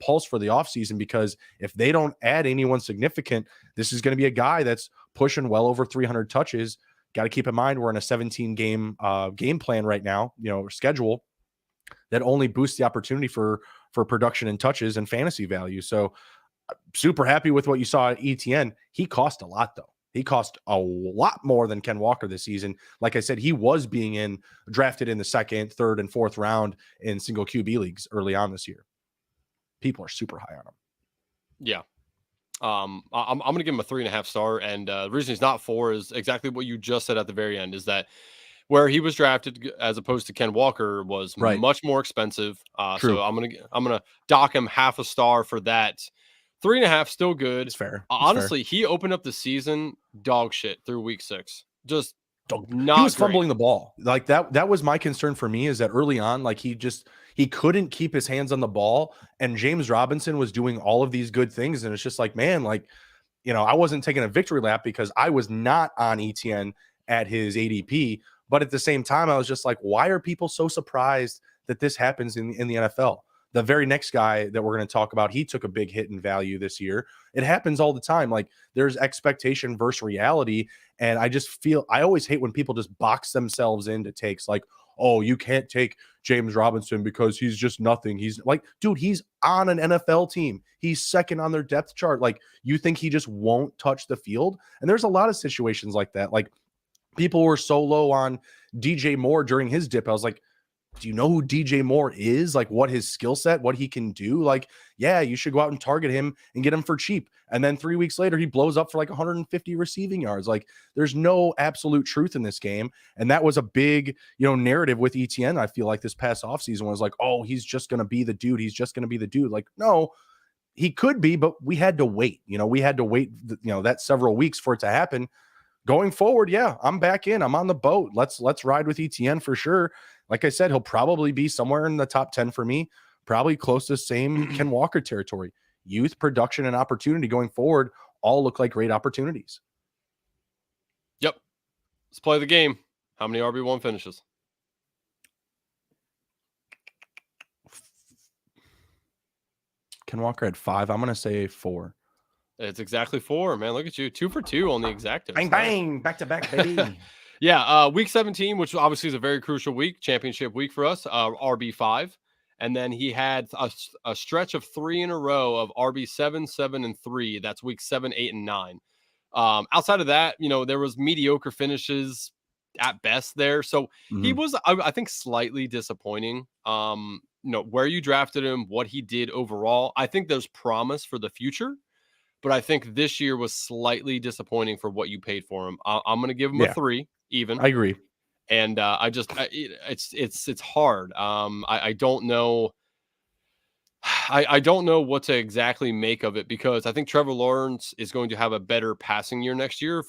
A: pulse for the offseason, because if they don't add anyone significant, this is going to be a guy that's pushing well over 300 touches. Got to keep in mind we're in a 17 game game plan right now, schedule that only boosts the opportunity for production and touches and fantasy value. So super happy with what you saw at ETN. He cost a lot though. He cost a lot more than Ken Walker this season. Like I said, he was being drafted in the 2nd, 3rd, and 4th round in single QB leagues early on this year. People are super high on him.
B: Yeah. I'm going to give him a 3.5 star. And the reason he's not 4 is exactly what you just said at the very end, is that where he was drafted as opposed to Ken Walker was much more expensive. So I'm gonna dock him 0.5 star for that. 3.5 still good.
A: It's fair.
B: Honestly, he opened up the season dog shit through week 6. Just not.
A: He was
B: great.
A: fumbling the ball. Like that was my concern for me, is that early on, like he couldn't keep his hands on the ball, and James Robinson was doing all of these good things, and it's just like, man, like I wasn't taking a victory lap because I was not on ETN at his ADP. But at the same time, I was just like, why are people so surprised that this happens in the NFL? The very next guy that we're going to talk about, he took a big hit in value this year. It happens all the time. Like there's expectation versus reality. And I just I always hate when people just box themselves into takes like, oh, you can't take James Robinson because he's just nothing. He's like, dude, he's on an NFL team. He's 2nd on their depth chart. Like you think he just won't touch the field? And there's a lot of situations like that. Like people were so low on DJ Moore during his dip. I was like, do you know who DJ Moore is? Like what his skill set, what he can do? Like, yeah, you should go out and target him and get him for cheap. And then 3 weeks later, he blows up for like 150 receiving yards. Like there's no absolute truth in this game. And that was a big, narrative with ETN. I feel like this past offseason was like, oh, he's just going to be the dude. He's just going to be the dude. Like, no, he could be, but we had to wait. We had to wait, that several weeks for it to happen. Going forward, yeah, I'm back in. I'm on the boat. Let's ride with ETN for sure. Like I said, he'll probably be somewhere in the top 10 for me, probably close to same Ken Walker territory. Youth, production, and opportunity going forward all look like great opportunities.
B: Yep. Let's play the game. How many RB1 finishes?
A: Ken Walker had 5. I'm going to say 4.
B: It's exactly 4, man. Look at you. 2 for 2 on the exacta.
A: Bang, bang. Back to back, baby.
B: Yeah. Week 17, which obviously is a very crucial week, championship week for us, RB5. And then he had a stretch of 3 in a row of RB7, 7, and 3. That's week 7, 8, and 9. Outside of that, there was mediocre finishes at best there. So he was, I think, slightly disappointing. Where you drafted him, what he did overall. I think there's promise for the future. But I think this year was slightly disappointing for what you paid for him. I'm going to give him a 3 even.
A: I agree.
B: And it's hard. I don't know. I don't know what to exactly make of it because I think Trevor Lawrence is going to have a better passing year next year.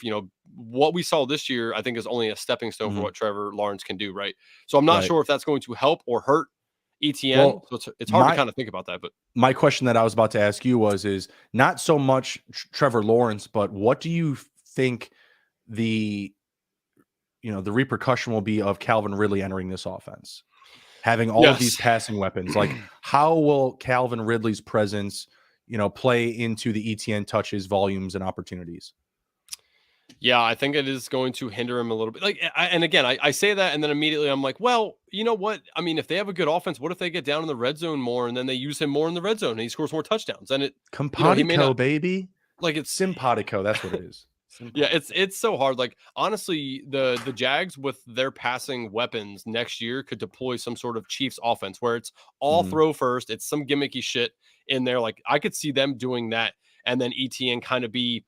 B: What we saw this year, I think is only a stepping stone for what Trevor Lawrence can do. Right. So I'm not sure if that's going to help or hurt ETN.
A: Well,
B: so it's hard to kind of think about that, but
A: my question that I was about to ask you is not so much Trevor Lawrence, but what do you think the repercussion will be of Calvin Ridley entering this offense, having all of these passing weapons? Like, how will Calvin Ridley's presence, play into the ETN touches, volumes, and opportunities?
B: Yeah, I think it is going to hinder him a little bit. I say that, and then immediately I'm like, well, you know what? I mean, if they have a good offense, what if they get down in the red zone more, and then they use him more in the red zone, and he scores more touchdowns? And
A: Compatico, baby.
B: Like it's
A: simpatico. That's what it is.
B: Yeah, it's so hard. Like honestly, the Jags with their passing weapons next year could deploy some sort of Chiefs offense where it's all throw first. It's some gimmicky shit in there. Like I could see them doing that, and then ETN kind of be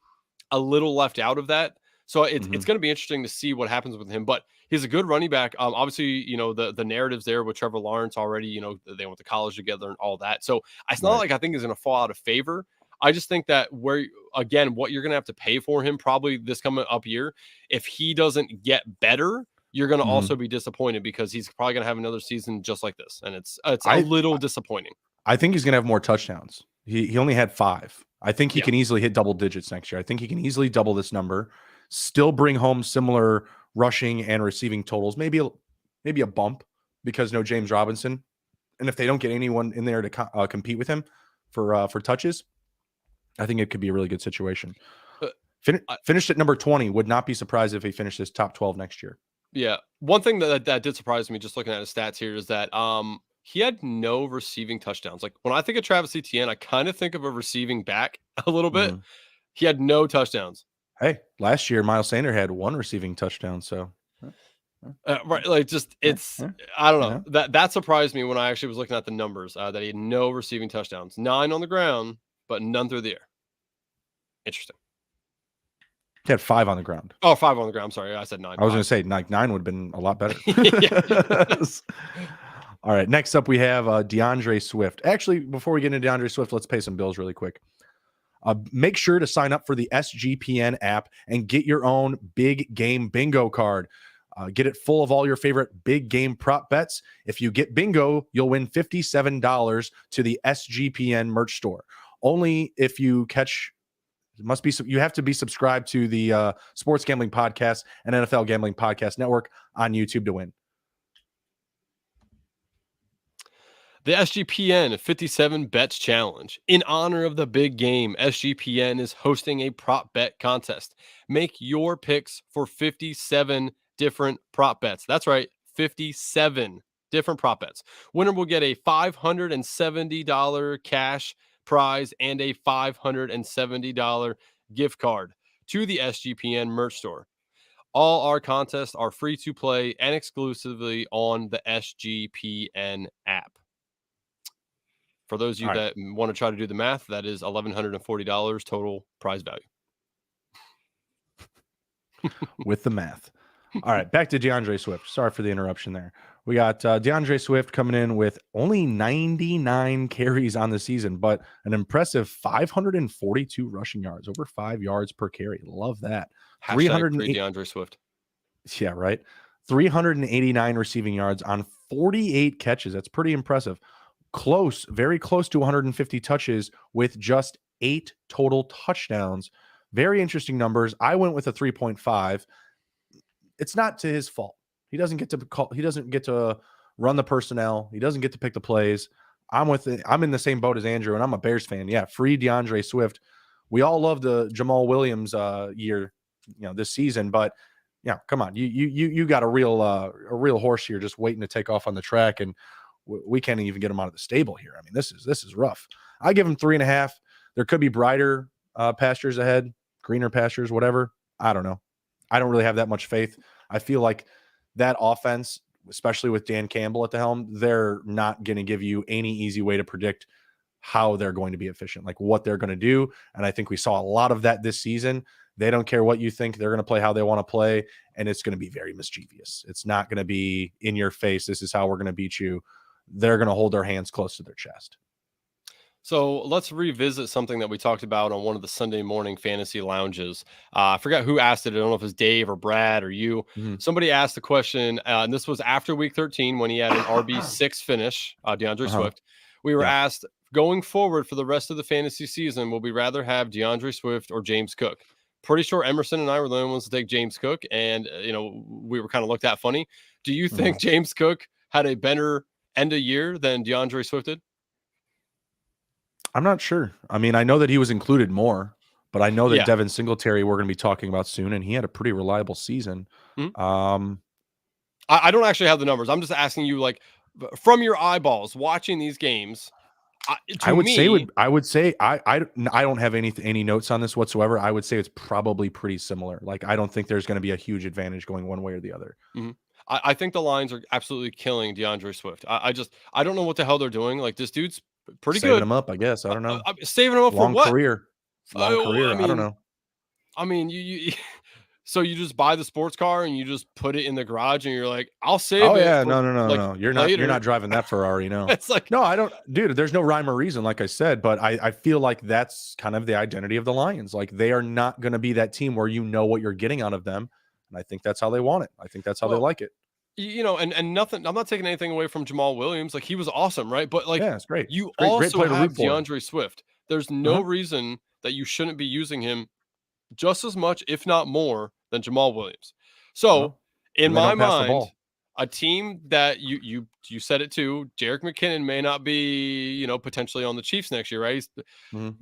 B: a little left out of that. So it's going to be interesting to see what happens with him, but he's a good running back. Obviously, the narratives there with Trevor Lawrence already, they went to college together and all that. So it's not like I think he's going to fall out of favor. I just think that what you're going to have to pay for him probably this coming up year, if he doesn't get better, you're going to also be disappointed because he's probably going to have another season just like this. And it's a little disappointing.
A: I think he's going to have more touchdowns. He only had 5. I think he can easily hit double digits next year. I think he can easily double this number, still bring home similar rushing and receiving totals, maybe a bump because no James Robinson. And if they don't get anyone in there to compete with him for touches, I think it could be a really good situation. Finished at number 20. Would not be surprised if he finishes top 12 next year.
B: Yeah. One thing that did surprise me just looking at his stats here is that he had no receiving touchdowns. Like when I think of Travis Etienne, I kind of think of a receiving back a little bit. He had no touchdowns.
A: Hey, last year Miles Sanders had 1 receiving touchdown. So
B: right, like just I don't know. That surprised me when I actually was looking at the numbers that he had no receiving touchdowns, 9 on the ground, but none through the air. Interesting.
A: He had 5 on the ground.
B: Oh, 5 on the ground. I'm sorry, I said 9.
A: I was going to say 9 would have been a lot better. All right, next up we have AndreSwift. Actually, before we get into AndreSwift, let's pay some bills really quick. Make sure to sign up for the SGPN app and get your own big game bingo card. Get it full of all your favorite big game prop bets. If you get bingo, you'll win $57 to the SGPN merch store. Only if you catch. You have to be subscribed to the Sports Gambling Podcast and NFL Gambling Podcast Network on YouTube to win.
B: The SGPN 57 Bets Challenge. In honor of the big game, SGPN is hosting a prop bet contest. Make your picks for 57 different prop bets. That's right, 57 different prop bets. Winner will get a $570 cash prize and a $570 gift card to the SGPN merch store. All our contests are free to play and exclusively on the SGPN app. For those of you
A: All right.
B: that want to try to do the math, that is $1,140 total prize value.
A: With the math. All right, back to DeAndreSwift. Sorry for the interruption there. We got DeAndreSwift coming in with only 99 carries on the season, but an impressive 542 rushing yards, over 5 yards per carry. Love that.
B: Hashtag free DeAndreSwift.
A: Yeah, right. 389 receiving yards on 48 catches. That's pretty impressive. Close, very close to 150 touches with just 8 total touchdowns. Very interesting numbers. I went with a 3.5. It's not to his fault. He doesn't get to call, he doesn't get to run the personnel. He doesn't get to pick the plays. I'm in the same boat as Andrew, and I'm a Bears fan. Yeah, free DeAndreSwift. We all love the Jamal Williams year, this season, but yeah, come on. You got a real horse here just waiting to take off on the track, and we can't even get him out of the stable here. I mean, this is rough. I give him 3.5. There could be brighter pastures ahead, greener pastures, whatever. I don't know. I don't really have that much faith. I feel like that offense, especially with Dan Campbell at the helm, they're not going to give you any easy way to predict how they're going to be efficient, like what they're going to do. And I think we saw a lot of that this season. They don't care what you think. They're going to play how they want to play, and it's going to be very mischievous. It's not going to be in your face. This is how we're going to beat you. They're going to hold their hands close to their chest.
B: So let's revisit something that we talked about on one of the Sunday morning fantasy lounges. I forgot who asked it. I don't know if it was Dave or Brad or you.
A: Mm-hmm.
B: Somebody asked the question, and this was after week 13 when he had an RB6 finish, DeAndreSwift. We were asked, going forward for the rest of the fantasy season, will we rather have DeAndreSwift or James Cook? Pretty sure Emerson and I were the only ones to take James Cook, and we were kind of looked at funny. Do you think James Cook had a better end of year than DeAndreSwift did?
A: I'm not sure. I mean, I know that he was included more, but I know that
B: Yeah.
A: Devin Singletary we're going to be talking about soon, and he had a pretty reliable season.
B: I don't actually have the numbers. I'm just asking you, like, from your eyeballs watching these games. I would
A: say I don't have any notes on this whatsoever. I would say it's probably pretty similar. Like, I don't think there's going to be a huge advantage going one way or the other.
B: I think the Lions are absolutely killing DeAndreSwift. I don't know what the hell they're doing. Like, this dude's pretty
A: saving
B: good.
A: him up, I guess. I don't know.
B: Saving him up for what?
A: Long career. I don't know.
B: I mean, you so you just buy the sports car and you just put it in the garage and you're like, I'll save it.
A: Oh yeah, no. You're not driving that Ferrari, no.
B: It's like,
A: no, I don't, dude. There's no rhyme or reason, like I said, but I feel like that's kind of the identity of the Lions. Like, they are not going to be that team where you know what you're getting out of them, and I think that's how they want it. I think that's how they like it.
B: And nothing. I'm not taking anything away from Jamal Williams. Like, he was awesome, right? But like,
A: yeah, it's great.
B: You
A: great
B: also have DeAndreSwift. There's no reason that you shouldn't be using him just as much, if not more, than Jamal Williams. So, in my mind, a team that you said it too, Jerick McKinnon may not be, potentially on the Chiefs next year, right?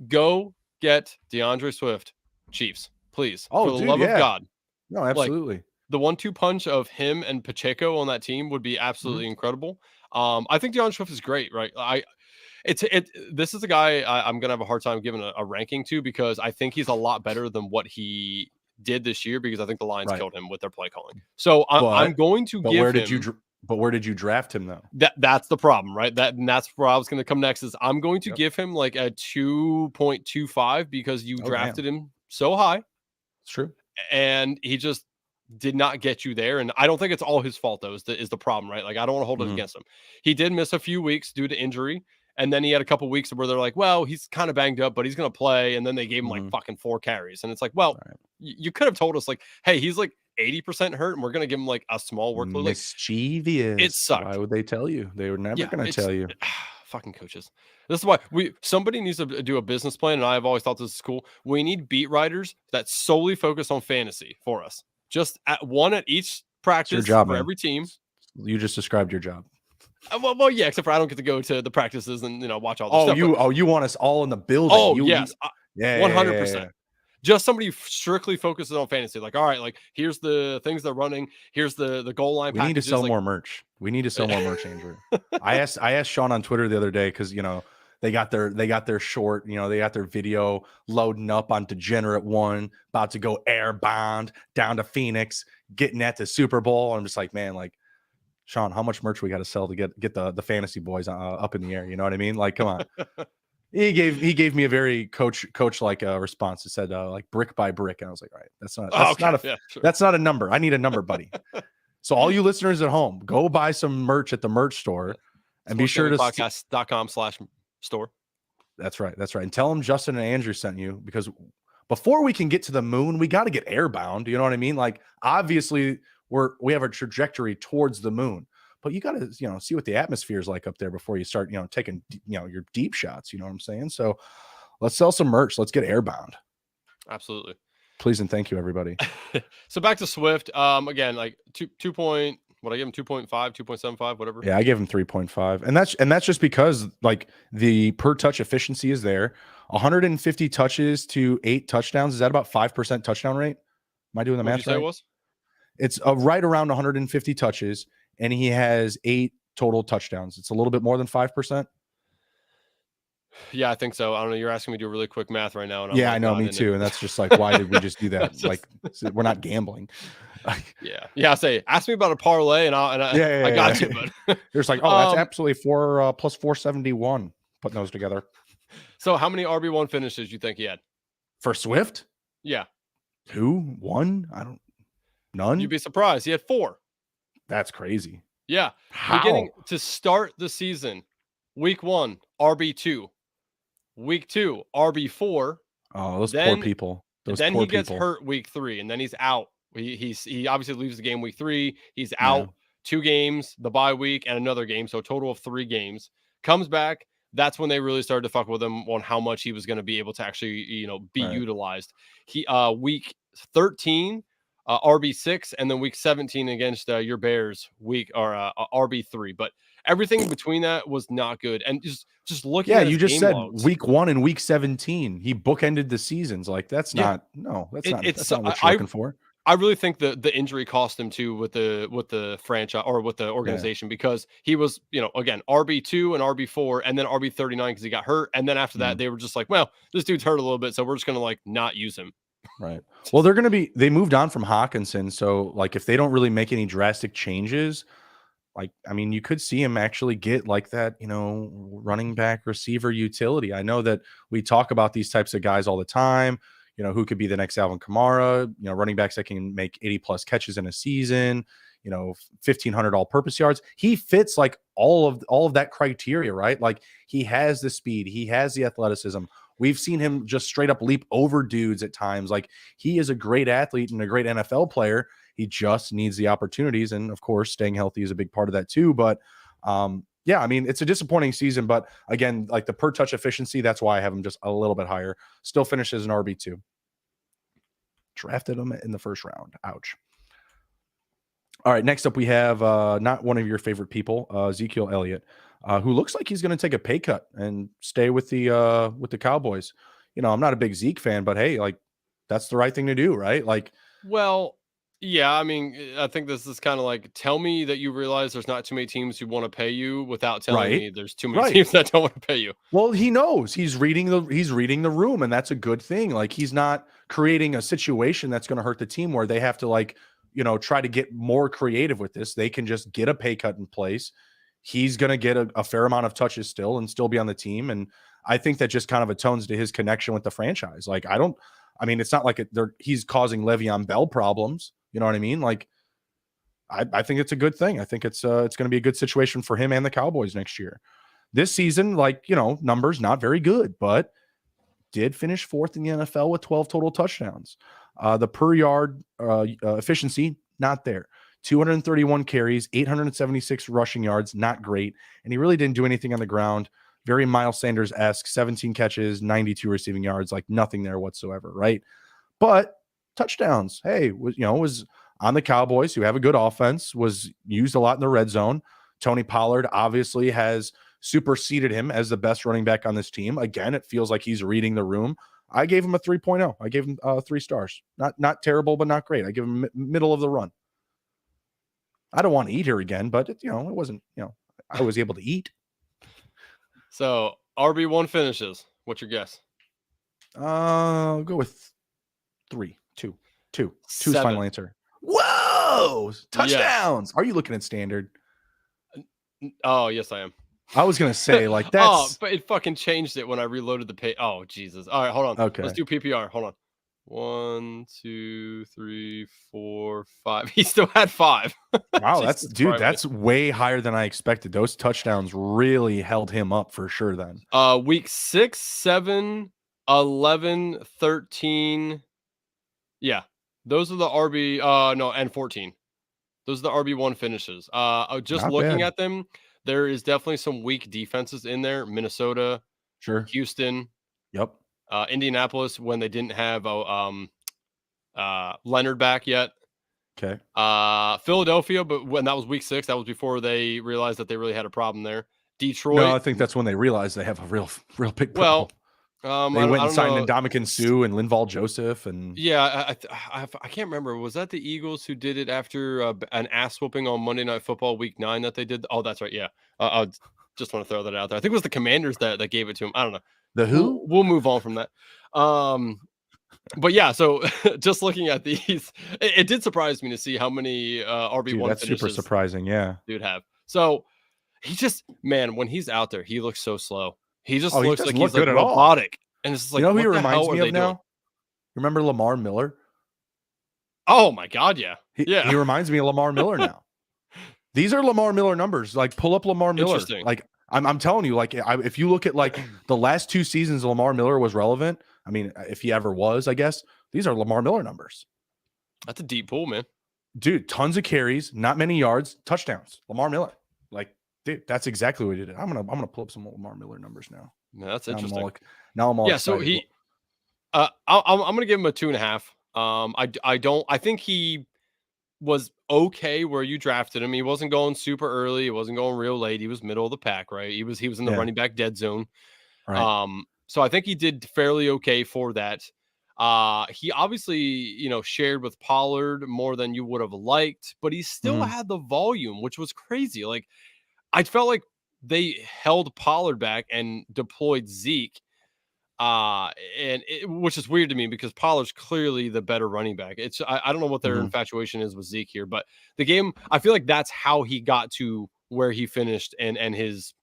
B: Go get DeAndreSwift, Chiefs, please. For the love of God.
A: No, absolutely.
B: Like, the 1-2 punch of him and Pacheco on that team would be absolutely incredible. I think DeAndreSwift is great, right? This is a guy I'm gonna have a hard time giving a ranking to, because I think he's a lot better than what he did this year, because I think the Lions killed him with their play calling. So I'm going to give him.
A: But where did you draft him though?
B: That's the problem, right? That's where I was going to come next. Is I'm going to give him like a 2.25 because you drafted him so high.
A: It's true,
B: and he just did not get you there. And I don't think it's all his fault, though, is the problem, right? Like, I don't want to hold it against him. He did miss a few weeks due to injury. And then he had a couple weeks where they're like, well, he's kind of banged up, but he's going to play. And then they gave him like fucking 4 carries. And it's like, well, you could have told us, like, hey, he's like 80% hurt and we're going to give him like a small workload.
A: Mischievous.
B: It sucked.
A: Why would they tell you? They were never going to tell you.
B: Fucking coaches. This is why somebody needs to do a business plan. And I've always thought this is cool. We need beat writers that solely focus on fantasy for us. Just at each practice for every team.
A: You just described your job.
B: Well, yeah, except for I don't get to go to the practices and watch all this stuff.
A: You want us all in the building?
B: Oh, yes, 100%. Just somebody who strictly focuses on fantasy. Like, all right, like here's the things they're running. Here's the goal line.
A: We need to sell more merch. We need to sell more merch, Andrew. I asked Sean on Twitter the other day because They got their short, they got their video loading up on Degenerate One, about to go airbound down to Phoenix, getting at the Super Bowl. I'm just like, man, like, Sean, how much merch we got to sell to get the fantasy boys up in the air? You know what I mean? Like, come on. He gave me a very coach like response. It said like brick by brick, and I was like, all right, that's not a number. I need a number, buddy. So all you listeners at home, go buy some merch at the merch store, and be sure to
B: podcast.com/store.
A: That's right. And tell them Justin and Andrew sent you, because before we can get to the moon, we got to get airbound. You know what I mean? Like, obviously we have a trajectory towards the moon, but you got to, see what the atmosphere is like up there before you start, taking, your deep shots. You know what I'm saying? So let's sell some merch. Let's get airbound.
B: Absolutely.
A: Please and thank you, everybody.
B: So back to Swift. Again, like 2 point, what I give him 2.5, 2.75, whatever.
A: Yeah, I gave him 3.5. And that's just because like the per touch efficiency is there. 150 touches to 8 touchdowns. Is that about 5% touchdown rate? Am I doing the math right?
B: What did you say it was?
A: It's right around 150 touches, and he has 8 total touchdowns. It's a little bit more than 5%.
B: Yeah, I think so. I don't know. You're asking me to do really quick math right now. And
A: yeah, I know, me too. And that's just like, why did we just do that? Just, like, we're not gambling.
B: Yeah. I say, ask me about a parlay, and I got you. But
A: there's like, that's absolutely plus 471. Putting those together.
B: So, how many RB1 finishes you think he had
A: for Swift?
B: Yeah,
A: 2, 1. None.
B: You'd be surprised. He had 4.
A: That's crazy.
B: Yeah.
A: How?
B: Beginning to start the season, week 1, RB2. Week 2, RB4.
A: Oh, those poor people.
B: Then he gets hurt week 3, and then he's out. He obviously leaves the game week 3. He's out 2 games, the bye week, and another game. So a total of 3 games. Comes back. That's when they really started to fuck with him on how much he was going to be able to actually, be utilized. He week 13. RB6, and then week 17 against your Bears week or RB3, but everything between that was not good. And just looking at
A: you just said
B: logs,
A: week 1 and week 17 he bookended the seasons. Like, that's not what you're looking for.
B: I really think the injury cost him too with the franchise or with the organization, because he was, again, RB2 and RB4 and then RB39 because he got hurt, and then after that they were just like, well, this dude's hurt a little bit, so we're just gonna like not use him.
A: Right. Well, they moved on from Hawkinson. So like, if they don't really make any drastic changes, like, I mean, you could see him actually get like that, running back receiver utility. I know that we talk about these types of guys all the time, who could be the next Alvin Kamara, running backs that can make 80 plus catches in a season, 1,500 all purpose yards. He fits like all of that criteria, right? Like, he has the speed, he has the athleticism. We've seen him just straight up leap over dudes at times. Like, he is a great athlete and a great NFL player. He just needs the opportunities. And of course, staying healthy is a big part of that too. But I mean, it's a disappointing season, but again, like the per touch efficiency, that's why I have him just a little bit higher. Still finishes an RB2. Drafted him in the first round. Ouch. All right. Next up, we have not one of your favorite people, Ezekiel Elliott. Who looks like he's going to take a pay cut and stay with the Cowboys. I'm not a big Zeke fan, but hey, like, that's the right thing to do, right? Like,
B: well, yeah, I mean, I think this is kind of like, tell me that you realize there's not too many teams who want to pay you without telling me there's too many teams that don't want to pay you.
A: Well, he knows he's reading the room, and that's a good thing. Like, he's not creating a situation that's going to hurt the team where they have to like, try to get more creative with this. They can just get a pay cut in place. He's going to get a fair amount of touches still and still be on the team. And I think that just kind of atones to his connection with the franchise. Like, it's not like he's causing Le'Veon Bell problems. You know what I mean? Like, I think it's a good thing. I think it's going to be a good situation for him and the Cowboys next year. This season, like, numbers not very good, but did finish 4th in the NFL with 12 total touchdowns. The per yard efficiency, not there. 231 carries, 876 rushing yards, not great. And he really didn't do anything on the ground. Very Miles Sanders-esque, 17 catches, 92 receiving yards, like nothing there whatsoever, right? But touchdowns, hey, was on the Cowboys, who have a good offense, was used a lot in the red zone. Tony Pollard obviously has superseded him as the best running back on this team. Again, it feels like he's reading the room. I gave him a 3.0. I gave him 3 stars. Not terrible, but not great. I give him middle of the run. I don't want to eat here again, but it wasn't, I was able to eat.
B: So RB1 finishes. What's your guess?
A: I'll go with 3, 2, 2. 2's
B: 7.
A: final answer. Whoa!
B: Yes.
A: Touchdowns. Are you looking at standard?
B: Oh, yes, I am.
A: I was gonna say like
B: Oh,
A: that's
B: but it fucking changed it when I reloaded the page. Oh, Jesus. All right, hold on. Let's
A: okay.
B: do PPR. Hold on. 1, 2, 3, 4, 5. He still had 5.
A: Wow,
B: Jesus
A: dude,
B: Christ.
A: that's way higher than I expected. Those touchdowns really held him up for sure then.
B: Week 6, 7, 11, 13. Yeah. Those are the RB no, and 14. Those are the RB1 finishes. Just
A: Not
B: looking
A: bad.
B: at them, there is definitely some weak defenses in there. Minnesota,
A: Sure.
B: Houston,
A: Yep.
B: Indianapolis when they didn't have Leonard back yet.
A: Okay.
B: Philadelphia, but when that was week 6, that was before they realized that they really had a problem there. Detroit.
A: No, I think that's when they realized they have a real big
B: Well,
A: problem.
B: I
A: They went
B: don't
A: and signed
B: know.
A: Ndamukong Suh and Linval Joseph and
B: Yeah, I can't remember. Was that the Eagles who did it after an ass whooping on Monday Night Football Week 9 that they did? Oh, that's right. Yeah, I just want to throw that out there. I think it was the Commanders that gave it to him. I don't know.
A: the who?
B: We'll move on from that. But yeah, so just looking at these, it did surprise me to see how many RB1
A: Dude, that's
B: finishes
A: super surprising. Yeah.
B: dude have. So he just, man, when he's out there, he looks so slow. He just
A: Oh, he
B: looks
A: doesn't
B: like
A: look
B: he's like
A: good at all.
B: robotic, and it's just like,
A: You know who
B: what
A: he
B: the
A: reminds
B: hell
A: me
B: are they
A: of now?
B: doing?
A: Remember Lamar Miller?
B: Oh my God, yeah,
A: He reminds me of Lamar Miller now. These are Lamar Miller numbers. Like, pull up Lamar Miller.
B: Interesting.
A: Like, I'm telling you, like, if you look at like the last 2 seasons Lamar Miller was relevant, I mean, if he ever was, I guess these are Lamar Miller numbers.
B: That's a deep pool, man.
A: Dude, tons of carries, not many yards, touchdowns. Lamar Miller. Like, dude, that's exactly what he did. I'm gonna pull up some Lamar Miller numbers now.
B: Man, that's
A: Now
B: interesting.
A: I'm all
B: Yeah,
A: excited.
B: so he, I'm gonna give him a 2.5. I think he was okay where you drafted him. He wasn't going super early. He wasn't going real late. He was middle of the pack, right? He was in the
A: Yeah.
B: running back dead zone.
A: Right.
B: So I think he did fairly okay for that. He obviously, shared with Pollard more than you would have liked, but he still
A: Mhm.
B: had the volume, which was crazy. Like, I felt like they held Pollard back and deployed Zeke. Which is weird to me because Pollard's clearly the better running back. I don't know what their
A: Mhm.
B: infatuation is with Zeke here, but the game, I feel like that's how he got to where he finished and his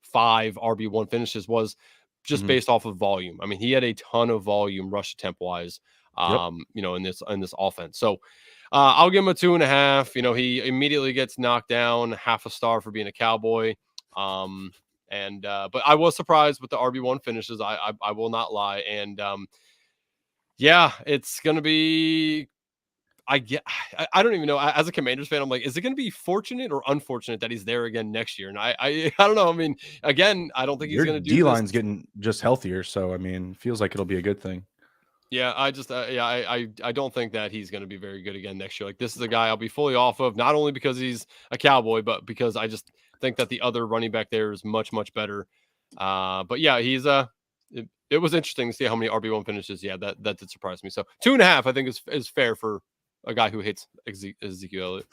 B: 5 RB1 finishes was just
A: Mhm.
B: based off of volume. I mean, he had a ton of volume rush attempt wise,
A: Yep.
B: in this offense. So I'll give him a 2.5. He immediately gets knocked down, half a star for being a Cowboy. But I was surprised with the RB1 finishes. I will not lie. And yeah, it's gonna be. I don't even know. As a Commanders fan, I'm like, is it going to be fortunate or unfortunate that he's there again next year? And I don't know. I mean, again, I don't think he's
A: Your
B: going to do
A: D
B: this.
A: line's getting just healthier, so I mean, feels like it'll be a good thing.
B: Yeah, I don't think that he's going to be very good again next year. Like, this is a guy I'll be fully off of, not only because he's a Cowboy, but because I just think that the other running back there is much better. But yeah, he's it was interesting to see how many RB1 finishes. Yeah, that did surprise me. So 2.5, I think is fair for a guy who hates Ezekiel Elliott.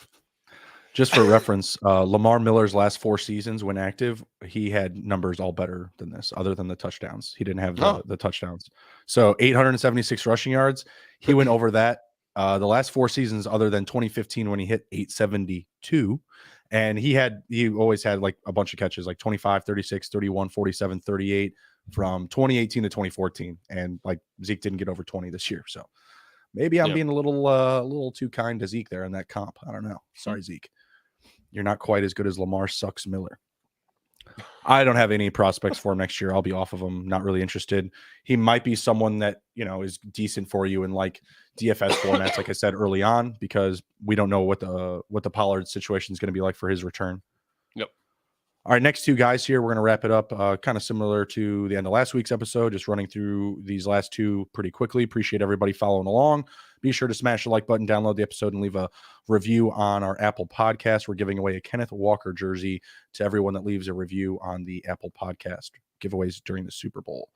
A: Just for reference, Lamar Miller's last 4 seasons when active, he had numbers all better than this, other than the touchdowns. He didn't have the touchdowns. So 876 rushing yards. He went over that the last 4 seasons, other than 2015 when he hit 872. And he always had like a bunch of catches, like 25, 36, 31, 47, 38 from 2018 to 2014. And like Zeke didn't get over 20 this year. So maybe I'm being a little too kind to Zeke there in that comp. I don't know. Sorry, Zeke. You're not quite as good as Lamar Sucks Miller. I don't have any prospects for him next year. I'll be off of him. Not really interested. He might be someone that, is decent for you in like DFS formats, like I said early on, because we don't know what the Pollard situation is going to be like for his return.
B: Yep.
A: All right, next 2 guys here. We're going to wrap it up kind of similar to the end of last week's episode, just running through these last 2 pretty quickly. Appreciate everybody following along. Be sure to smash the like button, download the episode, and leave a review on our Apple Podcast. We're giving away a Kenneth Walker jersey to everyone that leaves a review on the Apple Podcast giveaways during the Super Bowl.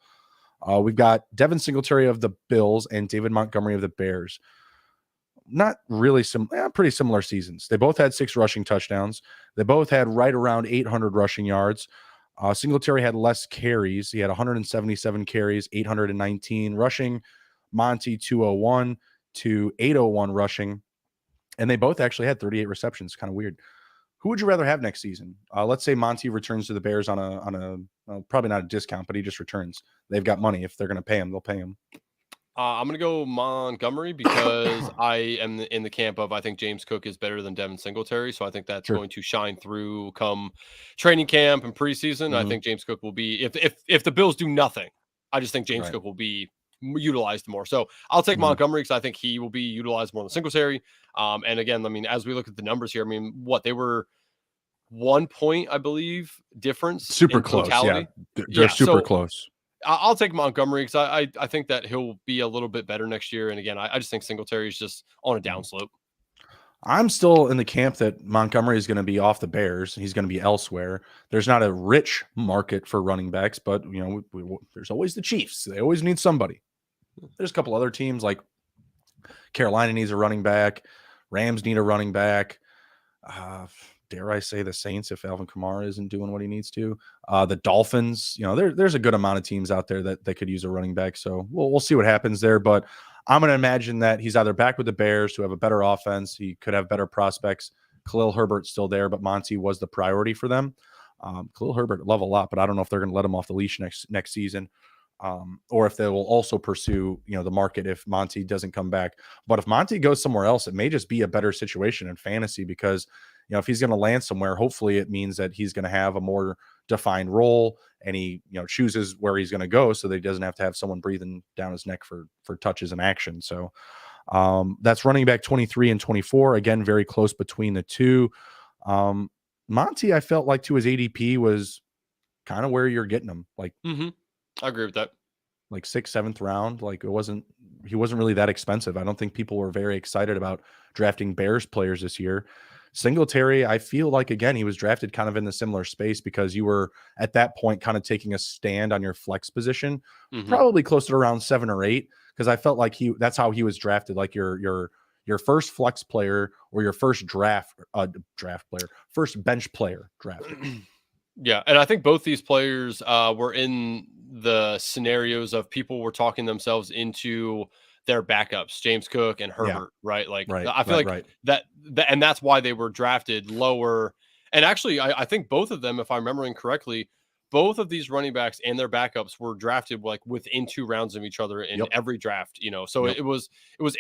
A: We've got Devin Singletary of the Bills and David Montgomery of the Bears. Not really pretty similar seasons. They both had 6 rushing touchdowns. They both had right around 800 rushing yards. Singletary had less carries. He had 177 carries, 819 rushing. Monty 201 to 801 rushing. And they both actually had 38 receptions. Kind of weird. Who would you rather have next season? Let's say Monty returns to the Bears on a probably not a discount, but he just returns. They've got money. If they're going to pay him, they'll pay him.
B: I'm going to go Montgomery because I am in the camp of I think James Cook is better than Devin Singletary. So I think that's
A: Sure.
B: going to shine through come training camp and preseason. I
A: Mhm.
B: think James Cook will be, if the Bills do nothing, I just think James
A: Right.
B: Cook will be utilized more. So I'll take
A: Mhm.
B: Montgomery because I think he will be utilized more than Singletary. And again, I mean, as we look at the numbers here, I mean, they were 1 point, I believe, difference
A: Super
B: in
A: close.
B: totality.
A: Yeah. They're
B: Yeah.
A: super
B: So
A: close.
B: I'll take Montgomery because I think that he'll be a little bit better next year. And again, I just think Singletary is just on a
A: Mhm.
B: downslope.
A: I'm still in the camp that Montgomery is going to be off the Bears. He's going to be elsewhere. There's not a rich market for running backs, but there's always the Chiefs. They always need somebody. There's a couple other teams like Carolina needs a running back. Rams need a running back. Dare I say the Saints if Alvin Kamara isn't doing what he needs to. The Dolphins, there's a good amount of teams out there that could use a running back. So we'll see what happens there. But I'm going to imagine that he's either back with the Bears who have a better offense. He could have better prospects. Khalil Herbert's still there, but Monty was the priority for them. Khalil Herbert love a lot, but I don't know if they're going to let him off the leash next season. Or if they will also pursue, the market if Monty doesn't come back. But if Monty goes somewhere else, it may just be a better situation in fantasy because, if he's going to land somewhere, hopefully it means that he's going to have a more defined role and he, chooses where he's going to go so that he doesn't have to have someone breathing down his neck for touches and action. So that's running back 23 and 24. Again, very close between the two. Monty, I felt like to his ADP was kind of where you're getting him. Like,
B: I agree with that.
A: like 6th, 7th round. Like he wasn't really that expensive. I don't think people were very excited about drafting Bears players this year. Singletary, I feel like, again, he was drafted kind of in the similar space because you were at that point kind of taking a stand on your flex position, probably closer to around 7 or 8. Because I felt like that's how he was drafted. Like your first flex player or your first draft player, first bench player drafted.
B: Yeah, and I think both these players were in the scenarios of people were talking themselves into their backups, James Cook and Herbert, right? Like,
A: Right,
B: I feel
A: right.
B: that, and that's why they were drafted lower. And actually, I think both of them, if I'm remembering correctly, both of these running backs and their backups were drafted like within 2 rounds of each other in every draft. So
A: Yep.
B: it was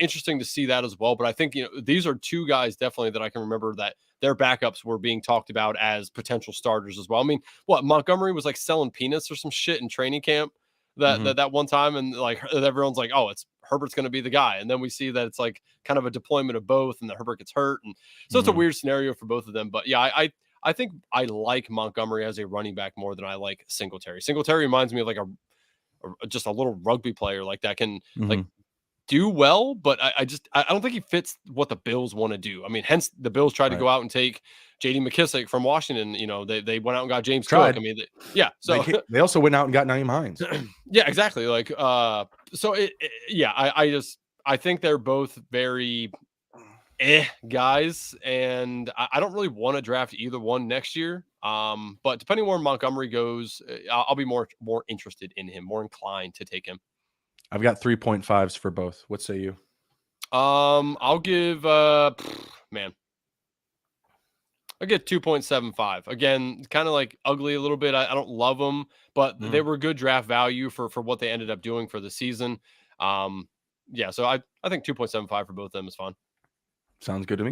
B: interesting to see that as well. But I think these are 2 guys definitely that I can remember that their backups were being talked about as potential starters as well. I mean, Montgomery was like selling peanuts or some shit in training camp that one time, and like everyone's like, oh, it's Herbert's going to be the guy, and then we see that it's like kind of a deployment of both, and that Herbert gets hurt, and so it's a weird scenario for both of them. But yeah, I think I like Montgomery as a running back more than I like Singletary. Singletary reminds me of like just a little rugby player like that can like do well, but I don't think he fits what the Bills want to do. I mean, hence the Bills tried to go out and take J.D. McKissick from Washington. They went out and got James Cook. I mean, so
A: they also went out and got Nyheim Hines.
B: Yeah, exactly. Like, so I think they're both very guys, and I don't really want to draft either one next year. But depending on where Montgomery goes, I'll be more interested in him, more inclined to take him.
A: I've got 3.5s for both. What say you?
B: I'll give man. I'll get 2.75. Again, kind of like ugly a little bit. I don't love them, but they were good draft value for what they ended up doing for the season. So I think 2.75 for both of them is fine.
A: Sounds good to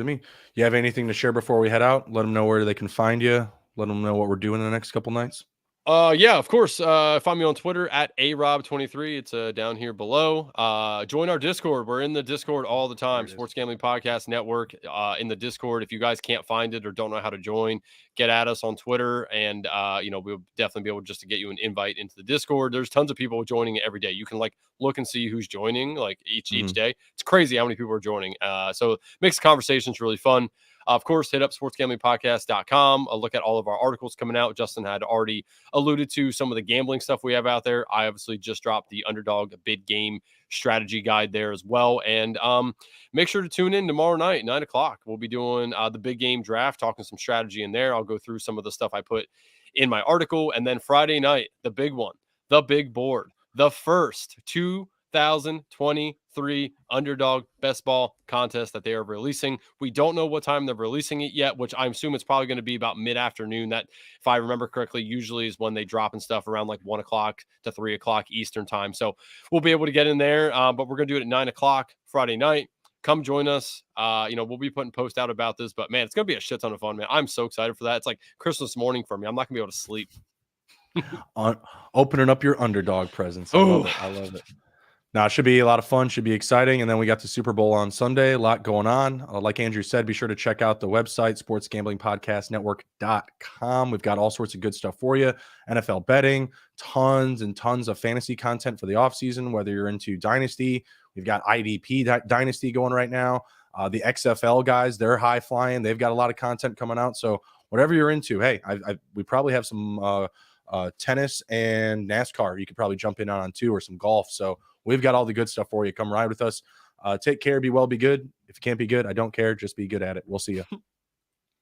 A: me. You have anything to share before we head out? Let them know where they can find you. Let them know what we're doing in the next couple nights.
B: Yeah, of course. Find me on Twitter at arob23. It's down here below. Join our Discord. We're in the Discord all the time. Sports Gambling Podcast Network in the Discord. If you guys can't find it or don't know how to join, get at us on Twitter, and we'll definitely be able just to get you an invite into the Discord. There's tons of people joining it every day. You can like look and see who's joining like each day. It's crazy how many people are joining. So it makes the conversations really fun. Of course, hit up sportsgamblingpodcast.com. Look at all of our articles coming out. Justin had already alluded to some of the gambling stuff we have out there. I obviously just dropped the Underdog Bid Game strategy guide there as well. And make sure to tune in tomorrow night, 9 o'clock. We'll be doing the big game draft, talking some strategy in there. I'll go through some of the stuff I put in my article. And then Friday night, the big one, the big board, the first 2023 Underdog Best Ball contest that they are releasing. We don't know what time they're releasing it yet, which I assume it's probably going to be about mid-afternoon. That, if I remember correctly, usually is when they drop and stuff around like 1 o'clock to 3 o'clock Eastern time. So we'll be able to get in there, but we're going to do it at 9 o'clock Friday night. Come join us. We'll be putting posts out about this, but man, it's going to be a shit ton of fun, man. I'm so excited for that. It's like Christmas morning for me. I'm not going to be able to sleep.
A: Opening up your underdog presence. I love it. Now, it should be a lot of fun, should be exciting. And then we got the Super Bowl on Sunday, a lot going on. Like Andrew said, be sure to check out the website, sportsgamblingpodcastnetwork.com. We've got all sorts of good stuff for you. NFL betting, tons and tons of fantasy content for the offseason, whether you're into Dynasty. We've got IDP Dynasty going right now. The XFL guys, they're high flying. They've got a lot of content coming out. So whatever you're into, hey, we probably have some tennis and NASCAR you could probably jump in on too, or some golf. So we've got all the good stuff for you. Come ride with us. Take care. Be well. Be good. If you can't be good, I don't care. Just be good at it. We'll see you.